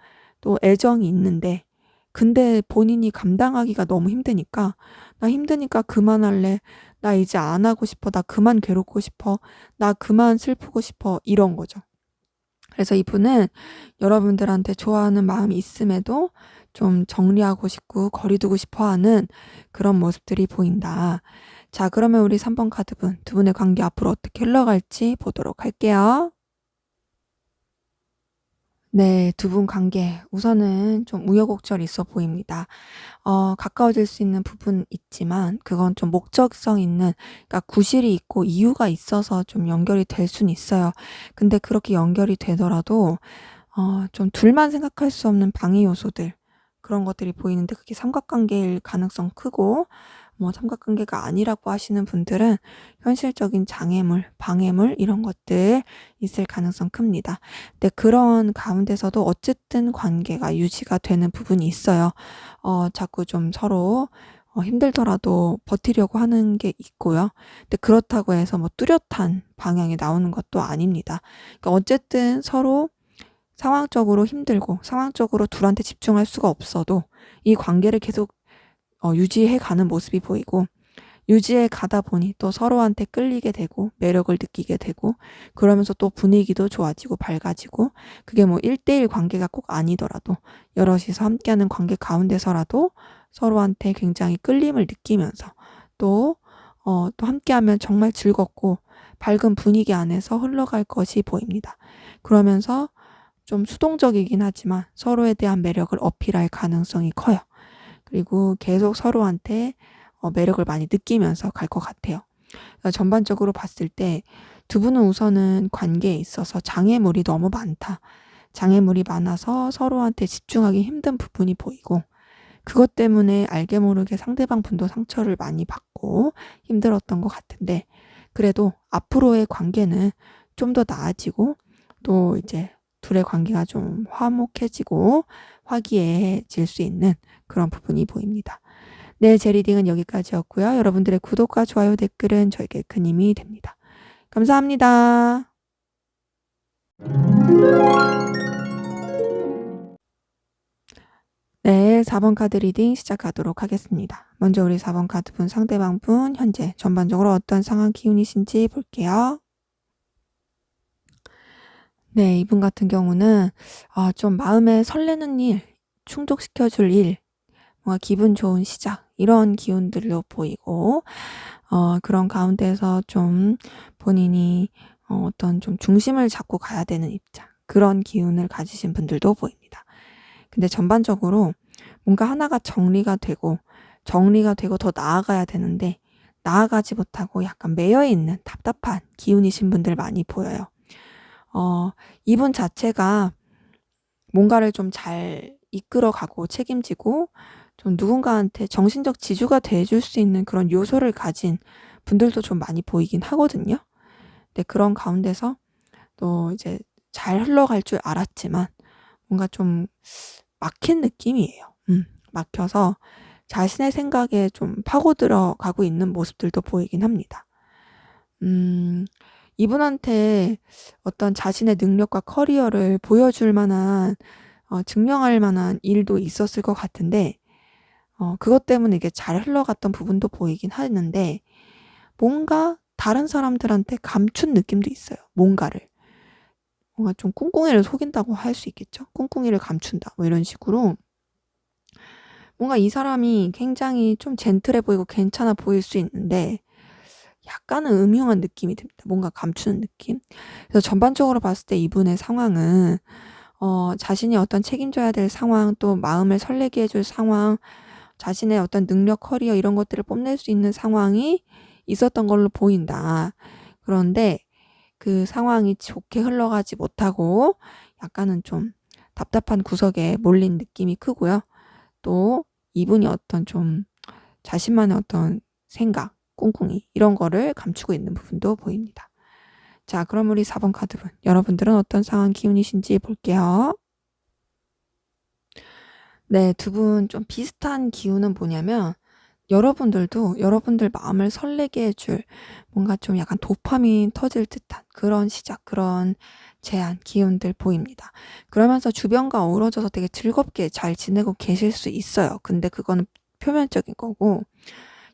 또 애정이 있는데, 근데 본인이 감당하기가 너무 힘드니까, 나 힘드니까 그만할래. 나 이제 안 하고 싶어. 나 그만 괴롭고 싶어. 나 그만 슬프고 싶어. 이런 거죠. 그래서 이분은 여러분들한테 좋아하는 마음이 있음에도 좀 정리하고 싶고 거리 두고 싶어 하는 그런 모습들이 보인다. 자, 그러면 우리 3번 카드분, 두 분의 관계 앞으로 어떻게 흘러갈지 보도록 할게요. 네, 두 분 관계 우선은 좀 우여곡절 있어 보입니다. 가까워질 수 있는 부분 있지만 그건 좀 목적성 있는, 그러니까 구실이 있고 이유가 있어서 좀 연결이 될 수는 있어요. 근데 그렇게 연결이 되더라도 좀 둘만 생각할 수 없는 방해 요소들, 그런 것들이 보이는데 그게 삼각관계일 가능성 크고, 뭐 삼각관계가 아니라고 하시는 분들은 현실적인 장애물, 방해물 이런 것들 있을 가능성 큽니다. 근데 그런 가운데서도 어쨌든 관계가 유지가 되는 부분이 있어요. 자꾸 좀 서로 힘들더라도 버티려고 하는 게 있고요. 근데 그렇다고 해서 뭐 뚜렷한 방향이 나오는 것도 아닙니다. 그러니까 어쨌든 서로 상황적으로 힘들고 상황적으로 둘한테 집중할 수가 없어도 이 관계를 계속 유지해 가는 모습이 보이고, 유지해 가다 보니 또 서로한테 끌리게 되고 매력을 느끼게 되고, 그러면서 또 분위기도 좋아지고 밝아지고, 그게 뭐 1대1 관계가 꼭 아니더라도 여럿이서 함께하는 관계 가운데서라도 서로한테 굉장히 끌림을 느끼면서 또 또 함께하면 정말 즐겁고 밝은 분위기 안에서 흘러갈 것이 보입니다. 그러면서 좀 수동적이긴 하지만 서로에 대한 매력을 어필할 가능성이 커요. 그리고 계속 서로한테 매력을 많이 느끼면서 갈 것 같아요. 그러니까 전반적으로 봤을 때 두 분은 우선은 관계에 있어서 장애물이 너무 많다. 장애물이 많아서 서로한테 집중하기 힘든 부분이 보이고, 그것 때문에 알게 모르게 상대방 분도 상처를 많이 받고 힘들었던 것 같은데, 그래도 앞으로의 관계는 좀 더 나아지고 또 이제 둘의 관계가 좀 화목해지고 화기애애해질 수 있는 그런 부분이 보입니다. 네, 제 리딩은 여기까지였고요. 여러분들의 구독과 좋아요, 댓글은 저에게 큰 힘이 됩니다. 감사합니다. 네, 4번 카드 리딩 시작하도록 하겠습니다. 먼저 우리 4번 카드 분 상대방 분 현재 전반적으로 어떤 상황 기운이신지 볼게요. 네, 이분 같은 경우는 좀 마음에 설레는 일, 충족시켜줄 일, 뭔가 기분 좋은 시작, 이런 기운들로 보이고, 그런 가운데서 좀 본인이 어떤 좀 중심을 잡고 가야 되는 입장, 그런 기운을 가지신 분들도 보입니다. 근데 전반적으로 뭔가 하나가 정리가 되고 더 나아가야 되는데 나아가지 못하고 약간 매여 있는 답답한 기운이신 분들 많이 보여요. 이분 자체가 뭔가를 좀 잘 이끌어가고 책임지고 좀 누군가한테 정신적 지주가 돼줄 수 있는 그런 요소를 가진 분들도 좀 많이 보이긴 하거든요. 근데 그런 가운데서 또 이제 잘 흘러갈 줄 알았지만 뭔가 좀 막힌 느낌이에요. 막혀서 자신의 생각에 좀 파고들어가고 있는 모습들도 보이긴 합니다. 이분한테 어떤 자신의 능력과 커리어를 보여줄 만한, 증명할 만한 일도 있었을 것 같은데, 그것 때문에 이게 잘 흘러갔던 부분도 보이긴 하는데, 뭔가 다른 사람들한테 감춘 느낌도 있어요. 뭔가를. 뭔가 좀 꿍꿍이를 속인다고 할 수 있겠죠? 꿍꿍이를 감춘다. 뭐 이런 식으로. 뭔가 이 사람이 굉장히 좀 젠틀해 보이고 괜찮아 보일 수 있는데, 약간은 음흉한 느낌이 듭니다. 뭔가 감추는 느낌. 그래서 전반적으로 봤을 때 이분의 상황은 자신이 어떤 책임져야 될 상황, 또 마음을 설레게 해줄 상황, 자신의 어떤 능력, 커리어 이런 것들을 뽐낼 수 있는 상황이 있었던 걸로 보인다. 그런데 그 상황이 좋게 흘러가지 못하고 약간은 좀 답답한 구석에 몰린 느낌이 크고요. 또 이분이 어떤 좀 자신만의 어떤 생각, 꿍꿍이 이런 거를 감추고 있는 부분도 보입니다. 자, 그럼 우리 4번 카드분, 여러분들은 어떤 상황 기운이신지 볼게요. 네, 두 분 좀 비슷한 기운은 뭐냐면, 여러분들도 여러분들 마음을 설레게 해줄 뭔가 좀 약간 도파민 터질 듯한 그런 시작, 그런 제안, 기운들 보입니다. 그러면서 주변과 어우러져서 되게 즐겁게 잘 지내고 계실 수 있어요. 근데 그거는 표면적인 거고,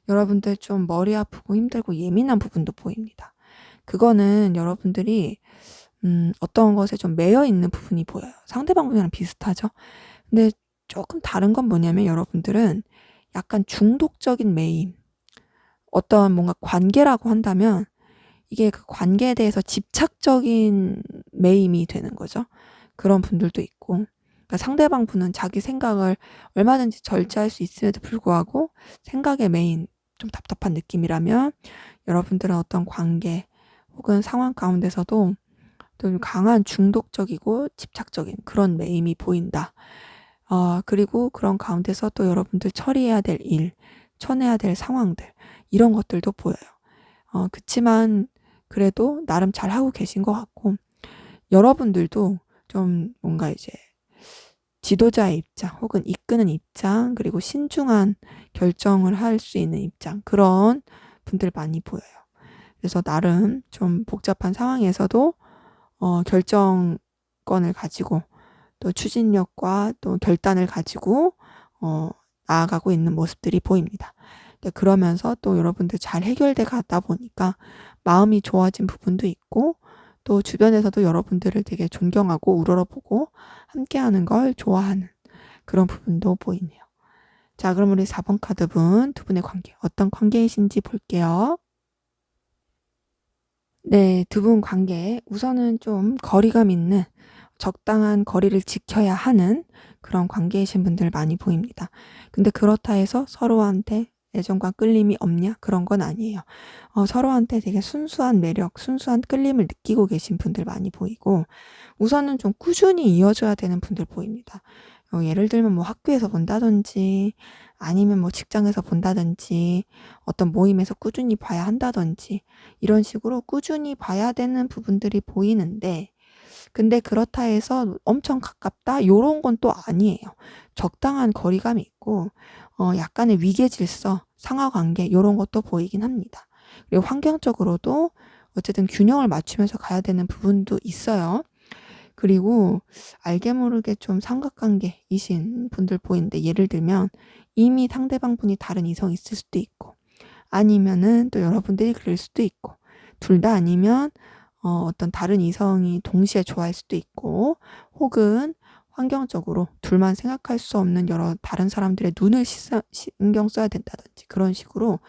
여러분들 좀 머리 아프고 힘들고 예민한 부분도 보입니다. 그거는 여러분들이 어떤 것에 좀 매여 있는 부분이 보여요. 상대방 분이랑 비슷하죠? 근데 조금 다른 건 뭐냐면 여러분들은 약간 중독적인 매임, 어떤 뭔가 관계라고 한다면 이게 그 관계에 대해서 집착적인 매임이 되는 거죠. 그런 분들도 있고, 그러니까 상대방 분은 자기 생각을 얼마든지 절제할 수 있음에도 불구하고 생각에 매인 좀 답답한 느낌이라면, 여러분들은 어떤 관계 혹은 상황 가운데서도 좀 강한 중독적이고 집착적인 그런 매임이 보인다. 그리고 그런 가운데서 또 여러분들 처리해야 될 일, 쳐내야 될 상황들, 이런 것들도 보여요. 그치만 그래도 나름 잘하고 계신 것 같고, 여러분들도 좀 뭔가 이제 지도자의 입장 혹은 이끄는 입장, 그리고 신중한 결정을 할 수 있는 입장, 그런 분들 많이 보여요. 그래서 나름 좀 복잡한 상황에서도 결정권을 가지고 또 추진력과 또 결단을 가지고 나아가고 있는 모습들이 보입니다. 그러면서 또 여러분들 잘 해결돼 가다 보니까 마음이 좋아진 부분도 있고, 또 주변에서도 여러분들을 되게 존경하고 우러러보고 함께하는 걸 좋아하는 그런 부분도 보이네요. 자, 그럼 우리 4번 카드분, 두 분의 관계 어떤 관계이신지 볼게요. 네, 두 분 관계 우선은 좀 거리감 있는, 적당한 거리를 지켜야 하는 그런 관계이신 분들 많이 보입니다. 근데 그렇다 해서 서로한테 애정과 끌림이 없냐? 그런 건 아니에요. 서로한테 되게 순수한 매력, 순수한 끌림을 느끼고 계신 분들 많이 보이고, 우선은 좀 꾸준히 이어져야 되는 분들 보입니다. 예를 들면 뭐 학교에서 본다든지, 아니면 뭐 직장에서 본다든지, 어떤 모임에서 꾸준히 봐야 한다든지, 이런 식으로 꾸준히 봐야 되는 부분들이 보이는데, 근데 그렇다 해서 엄청 가깝다? 요런 건 또 아니에요. 적당한 거리감이 있고, 약간의 위계 질서, 상하 관계, 요런 것도 보이긴 합니다. 그리고 환경적으로도 어쨌든 균형을 맞추면서 가야 되는 부분도 있어요. 그리고 알게 모르게 좀 삼각관계이신 분들 보이는데, 예를 들면 이미 상대방 분이 다른 이성이 있을 수도 있고, 아니면은 또 여러분들이 그럴 수도 있고, 둘 다 아니면 어떤 다른 이성이 동시에 좋아할 수도 있고, 혹은 환경적으로 둘만 생각할 수 없는 여러 다른 사람들의 눈을 신경 써야 된다든지, 그런 식으로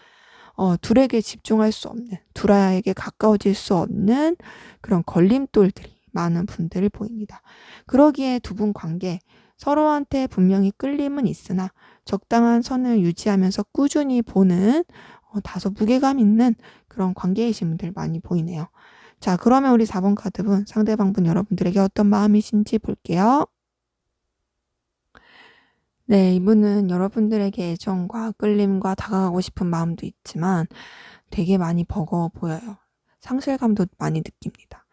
둘에게 집중할 수 없는, 둘에게 가까워질 수 없는 그런 걸림돌들이 많은 분들을 보입니다. 그러기에 두 분 관계 서로한테 분명히 끌림은 있으나 적당한 선을 유지하면서 꾸준히 보는 다소 무게감 있는 그런 관계이신 분들 많이 보이네요. 자, 그러면 우리 4번 카드분, 상대방 분 여러분들에게 어떤 마음이신지 볼게요. 네, 이분은 여러분들에게 애정과 끌림과 다가가고 싶은 마음도 있지만 되게 많이 버거워 보여요. 상실감도 많이 느낍니다.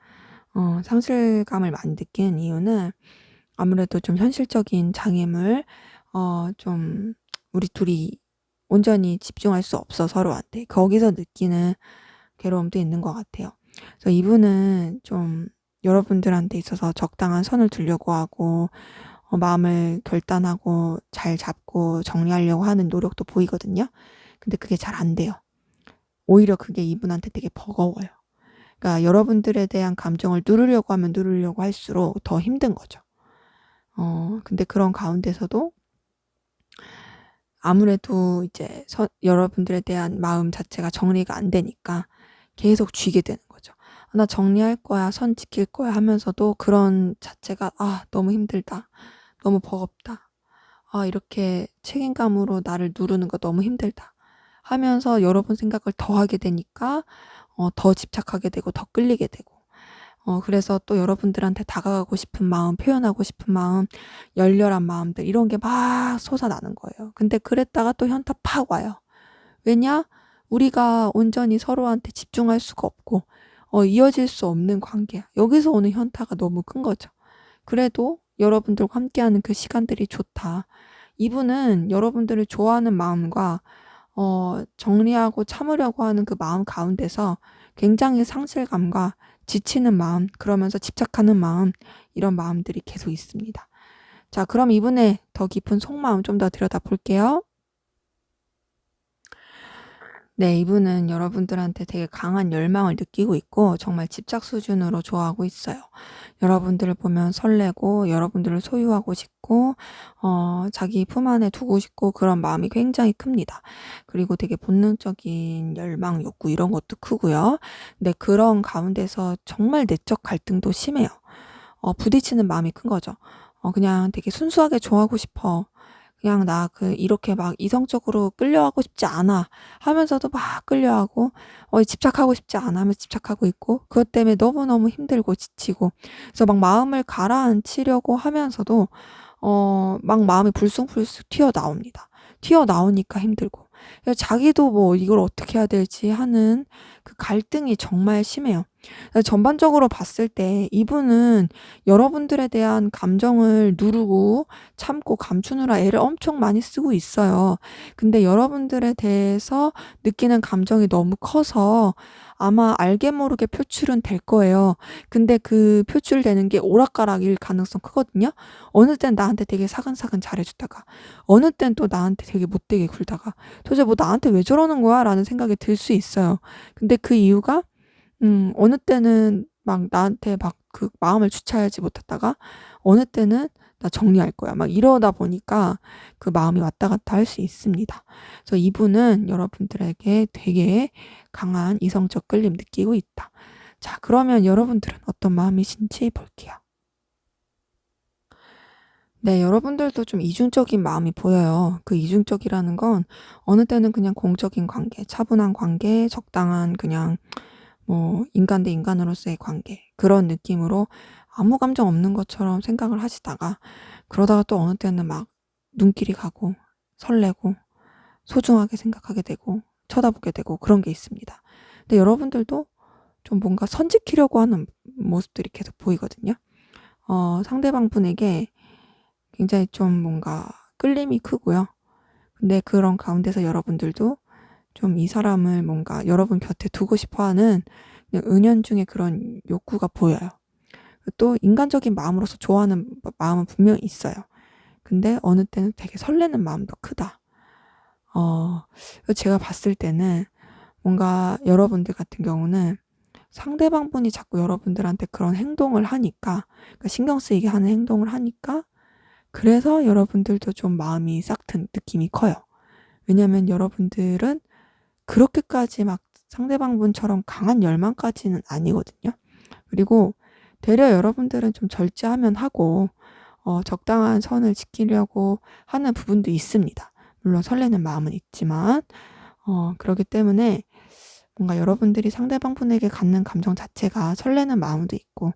상실감을 많이 느끼는 이유는 아무래도 좀 현실적인 장애물, 좀 우리 둘이 온전히 집중할 수 없어 서로한테. 거기서 느끼는 괴로움도 있는 것 같아요. 그래서 이분은 좀 여러분들한테 있어서 적당한 선을 두려고 하고, 마음을 결단하고 잘 잡고 정리하려고 하는 노력도 보이거든요. 근데 그게 잘 안 돼요. 오히려 그게 이분한테 되게 버거워요. 그러니까 여러분들에 대한 감정을 누르려고 하면 누르려고 할수록 더 힘든 거죠. 근데 그런 가운데서도 아무래도 이제 여러분들에 대한 마음 자체가 정리가 안 되니까 계속 쥐게 되는 거죠. 나 정리할 거야, 선 지킬 거야 하면서도 그런 자체가 너무 힘들다. 너무 버겁다. 이렇게 책임감으로 나를 누르는 거 너무 힘들다. 하면서 여러분 생각을 더 하게 되니까 더 집착하게 되고 더 끌리게 되고, 그래서 또 여러분들한테 다가가고 싶은 마음, 표현하고 싶은 마음, 열렬한 마음들, 이런 게 막 솟아나는 거예요. 근데 그랬다가 또 현타 팍 와요. 왜냐? 우리가 온전히 서로한테 집중할 수가 없고, 이어질 수 없는 관계야. 여기서 오는 현타가 너무 큰 거죠. 그래도 여러분들과 함께하는 그 시간들이 좋다. 이분은 여러분들을 좋아하는 마음과 정리하고 참으려고 하는 그 마음 가운데서 굉장히 상실감과 지치는 마음, 그러면서 집착하는 마음, 이런 마음들이 계속 있습니다. 자, 그럼 이분의 더 깊은 속마음 좀 더 들여다 볼게요. 네, 이분은 여러분들한테 되게 강한 열망을 느끼고 있고 정말 집착 수준으로 좋아하고 있어요. 여러분들을 보면 설레고 여러분들을 소유하고 싶고 자기 품 안에 두고 싶고, 그런 마음이 굉장히 큽니다. 그리고 되게 본능적인 열망, 욕구, 이런 것도 크고요. 근데 그런 가운데서 정말 내적 갈등도 심해요. 부딪히는 마음이 큰 거죠. 그냥 되게 순수하게 좋아하고 싶어. 그냥 나 이렇게 막 이성적으로 끌려하고 싶지 않아 하면서도 막 끌려하고, 집착하고 싶지 않아 하면서 집착하고 있고, 그것 때문에 너무너무 힘들고 지치고, 그래서 막 마음을 가라앉히려고 하면서도 막 마음이 불쑥불쑥 튀어나옵니다. 튀어나오니까 힘들고. 그래서 자기도 뭐 이걸 어떻게 해야 될지 하는 그 갈등이 정말 심해요. 그래서 전반적으로 봤을 때 이분은 여러분들에 대한 감정을 누르고 참고 감추느라 애를 엄청 많이 쓰고 있어요. 근데 여러분들에 대해서 느끼는 감정이 너무 커서 아마 알게 모르게 표출은 될 거예요. 근데 그 표출되는 게 오락가락일 가능성 크거든요. 어느 땐 나한테 되게 사근사근 잘해주다가, 어느 땐 또 나한테 되게 못되게 굴다가, 도대체 뭐 나한테 왜 저러는 거야? 라는 생각이 들 수 있어요. 근데 그 이유가 어느 때는 막 나한테 막 그 마음을 주체하지 못했다가, 어느 때는 나 정리할 거야 막 이러다 보니까 그 마음이 왔다 갔다 할 수 있습니다. 그래서 이분은 여러분들에게 되게 강한 이성적 끌림 느끼고 있다. 자, 그러면 여러분들은 어떤 마음이신지 볼게요. 네, 여러분들도 좀 이중적인 마음이 보여요. 그 이중적이라는 건 어느 때는 그냥 공적인 관계, 차분한 관계, 적당한 그냥 뭐 인간 대 인간으로서의 관계, 그런 느낌으로 아무 감정 없는 것처럼 생각을 하시다가, 그러다가 또 어느 때는 막 눈길이 가고 설레고 소중하게 생각하게 되고 쳐다보게 되고 그런 게 있습니다. 근데 여러분들도 좀 뭔가 선 지키려고 하는 모습들이 계속 보이거든요. 상대방 분에게 굉장히 좀 뭔가 끌림이 크고요. 근데 그런 가운데서 여러분들도 좀 이 사람을 뭔가 여러분 곁에 두고 싶어 하는 그냥 은연중에 그런 욕구가 보여요. 또 인간적인 마음으로서 좋아하는 마음은 분명히 있어요. 근데 어느 때는 되게 설레는 마음도 크다. 제가 봤을 때는 뭔가 여러분들 같은 경우는 상대방 분이 자꾸 여러분들한테 그런 행동을 하니까, 그러니까 신경 쓰이게 하는 행동을 하니까, 그래서 여러분들도 좀 마음이 싹 튼 느낌이 커요. 왜냐면 여러분들은 그렇게까지 막 상대방 분처럼 강한 열망까지는 아니거든요. 그리고 되려 여러분들은 좀 절제하면 하고 적당한 선을 지키려고 하는 부분도 있습니다. 물론 설레는 마음은 있지만 그렇기 때문에 뭔가 여러분들이 상대방 분에게 갖는 감정 자체가 설레는 마음도 있고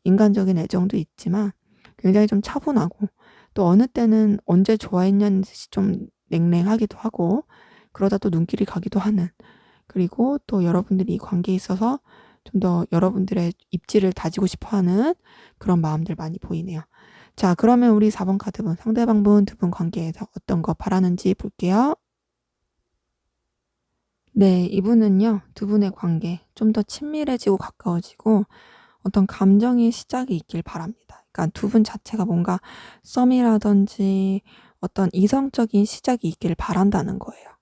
인간적인 애정도 있지만 굉장히 좀 차분하고, 또 어느 때는 언제 좋아했냐는 듯이 좀 냉랭하기도 하고, 그러다 또 눈길이 가기도 하는, 그리고 또 여러분들이 이 관계에 있어서 좀 더 여러분들의 입지를 다지고 싶어 하는 그런 마음들 많이 보이네요. 자, 그러면 우리 4번 카드분, 상대방 분 두 분 관계에서 어떤 거 바라는지 볼게요. 네, 이분은요, 두 분의 관계 좀 더 친밀해지고 가까워지고 어떤 감정의 시작이 있길 바랍니다. 그러니까 두 분 자체가 뭔가 썸이라든지 어떤 이성적인 시작이 있기를 바란다는 거예요.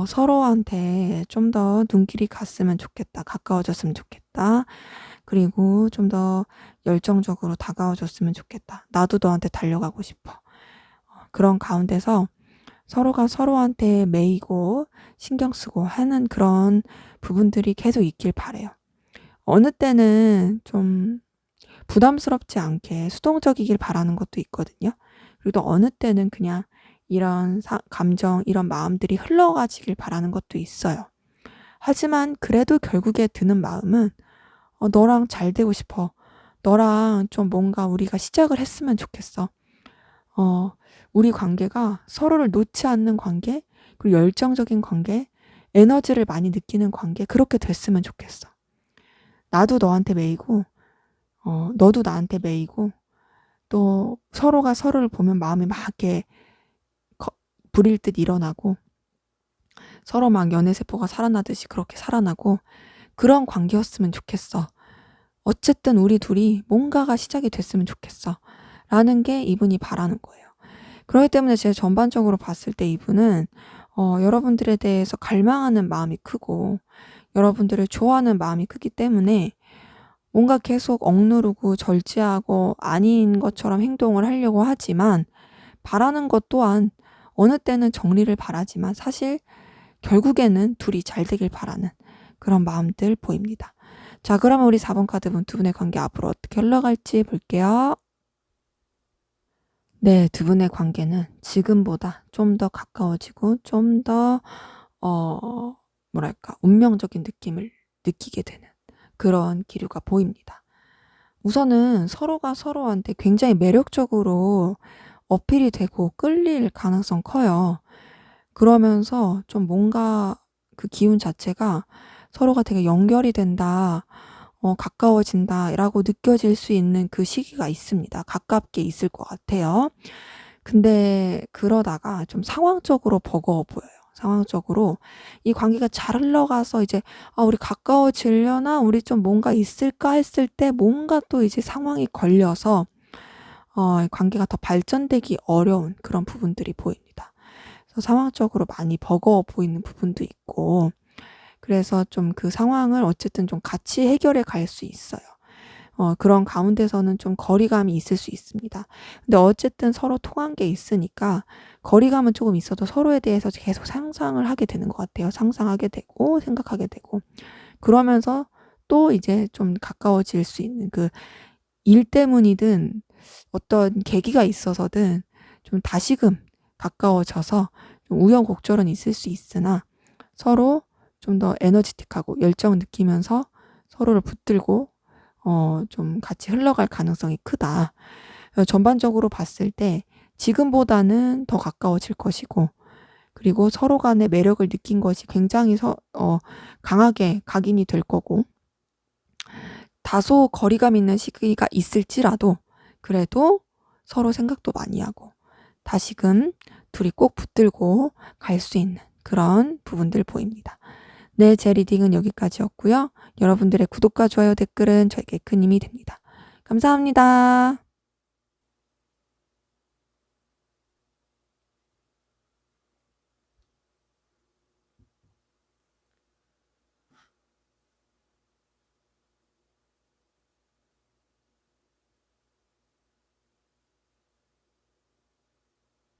서로한테 좀 더 눈길이 갔으면 좋겠다, 가까워졌으면 좋겠다, 그리고 좀 더 열정적으로 다가와줬으면 좋겠다, 나도 너한테 달려가고 싶어. 그런 가운데서 서로가 서로한테 매이고 신경 쓰고 하는 그런 부분들이 계속 있길 바래요. 어느 때는 좀 부담스럽지 않게 수동적이길 바라는 것도 있거든요. 그리고 또 어느 때는 그냥 이런 감정, 이런 마음들이 흘러가지길 바라는 것도 있어요. 하지만 그래도 결국에 드는 마음은 너랑 잘 되고 싶어. 너랑 좀 뭔가 우리가 시작을 했으면 좋겠어. 우리 관계가 서로를 놓지 않는 관계, 그리고 열정적인 관계, 에너지를 많이 느끼는 관계, 그렇게 됐으면 좋겠어. 나도 너한테 매이고 너도 나한테 매이고, 또 서로가 서로를 보면 마음이 막 이렇게 불일 듯 일어나고, 서로 막 연애세포가 살아나듯이 그렇게 살아나고, 그런 관계였으면 좋겠어. 어쨌든 우리 둘이 뭔가가 시작이 됐으면 좋겠어. 라는 게 이분이 바라는 거예요. 그렇기 때문에 제가 전반적으로 봤을 때 이분은 여러분들에 대해서 갈망하는 마음이 크고 여러분들을 좋아하는 마음이 크기 때문에 뭔가 계속 억누르고 절제하고 아닌 것처럼 행동을 하려고 하지만, 바라는 것 또한 어느 때는 정리를 바라지만 사실 결국에는 둘이 잘 되길 바라는 그런 마음들 보입니다. 자, 그러면 우리 4번 카드분 두 분의 관계 앞으로 어떻게 흘러갈지 볼게요. 네, 두 분의 관계는 지금보다 좀 더 가까워지고 좀 더, 운명적인 느낌을 느끼게 되는 그런 기류가 보입니다. 우선은 서로가 서로한테 굉장히 매력적으로 어필이 되고 끌릴 가능성 커요. 그러면서 좀 뭔가 그 기운 자체가 서로가 되게 연결이 된다, 가까워진다라고 느껴질 수 있는 그 시기가 있습니다. 가깝게 있을 것 같아요. 근데 그러다가 좀 상황적으로 버거워 보여요. 상황적으로 이 관계가 잘 흘러가서 이제 우리 가까워지려나 우리 좀 뭔가 있을까 했을 때 뭔가 또 이제 상황이 걸려서 관계가 더 발전되기 어려운 그런 부분들이 보입니다. 그래서 상황적으로 많이 버거워 보이는 부분도 있고, 그래서 좀 그 상황을 어쨌든 좀 같이 해결해 갈 수 있어요. 그런 가운데서는 좀 거리감이 있을 수 있습니다. 근데 어쨌든 서로 통한 게 있으니까 거리감은 조금 있어도 서로에 대해서 계속 상상을 하게 되는 것 같아요. 상상하게 되고 생각하게 되고, 그러면서 또 이제 좀 가까워질 수 있는 그 일 때문이든 어떤 계기가 있어서든 좀 다시금 가까워져서 좀 우여곡절은 있을 수 있으나 서로 좀 더 에너지틱하고 열정을 느끼면서 서로를 붙들고 좀 같이 흘러갈 가능성이 크다. 전반적으로 봤을 때 지금보다는 더 가까워질 것이고, 그리고 서로 간의 매력을 느낀 것이 굉장히 강하게 각인이 될 거고, 다소 거리감 있는 시기가 있을지라도 그래도 서로 생각도 많이 하고 다시금 둘이 꼭 붙들고 갈 수 있는 그런 부분들 보입니다. 네, 제 리딩은 여기까지였고요. 여러분들의 구독과 좋아요, 댓글은 저에게 큰 힘이 됩니다. 감사합니다.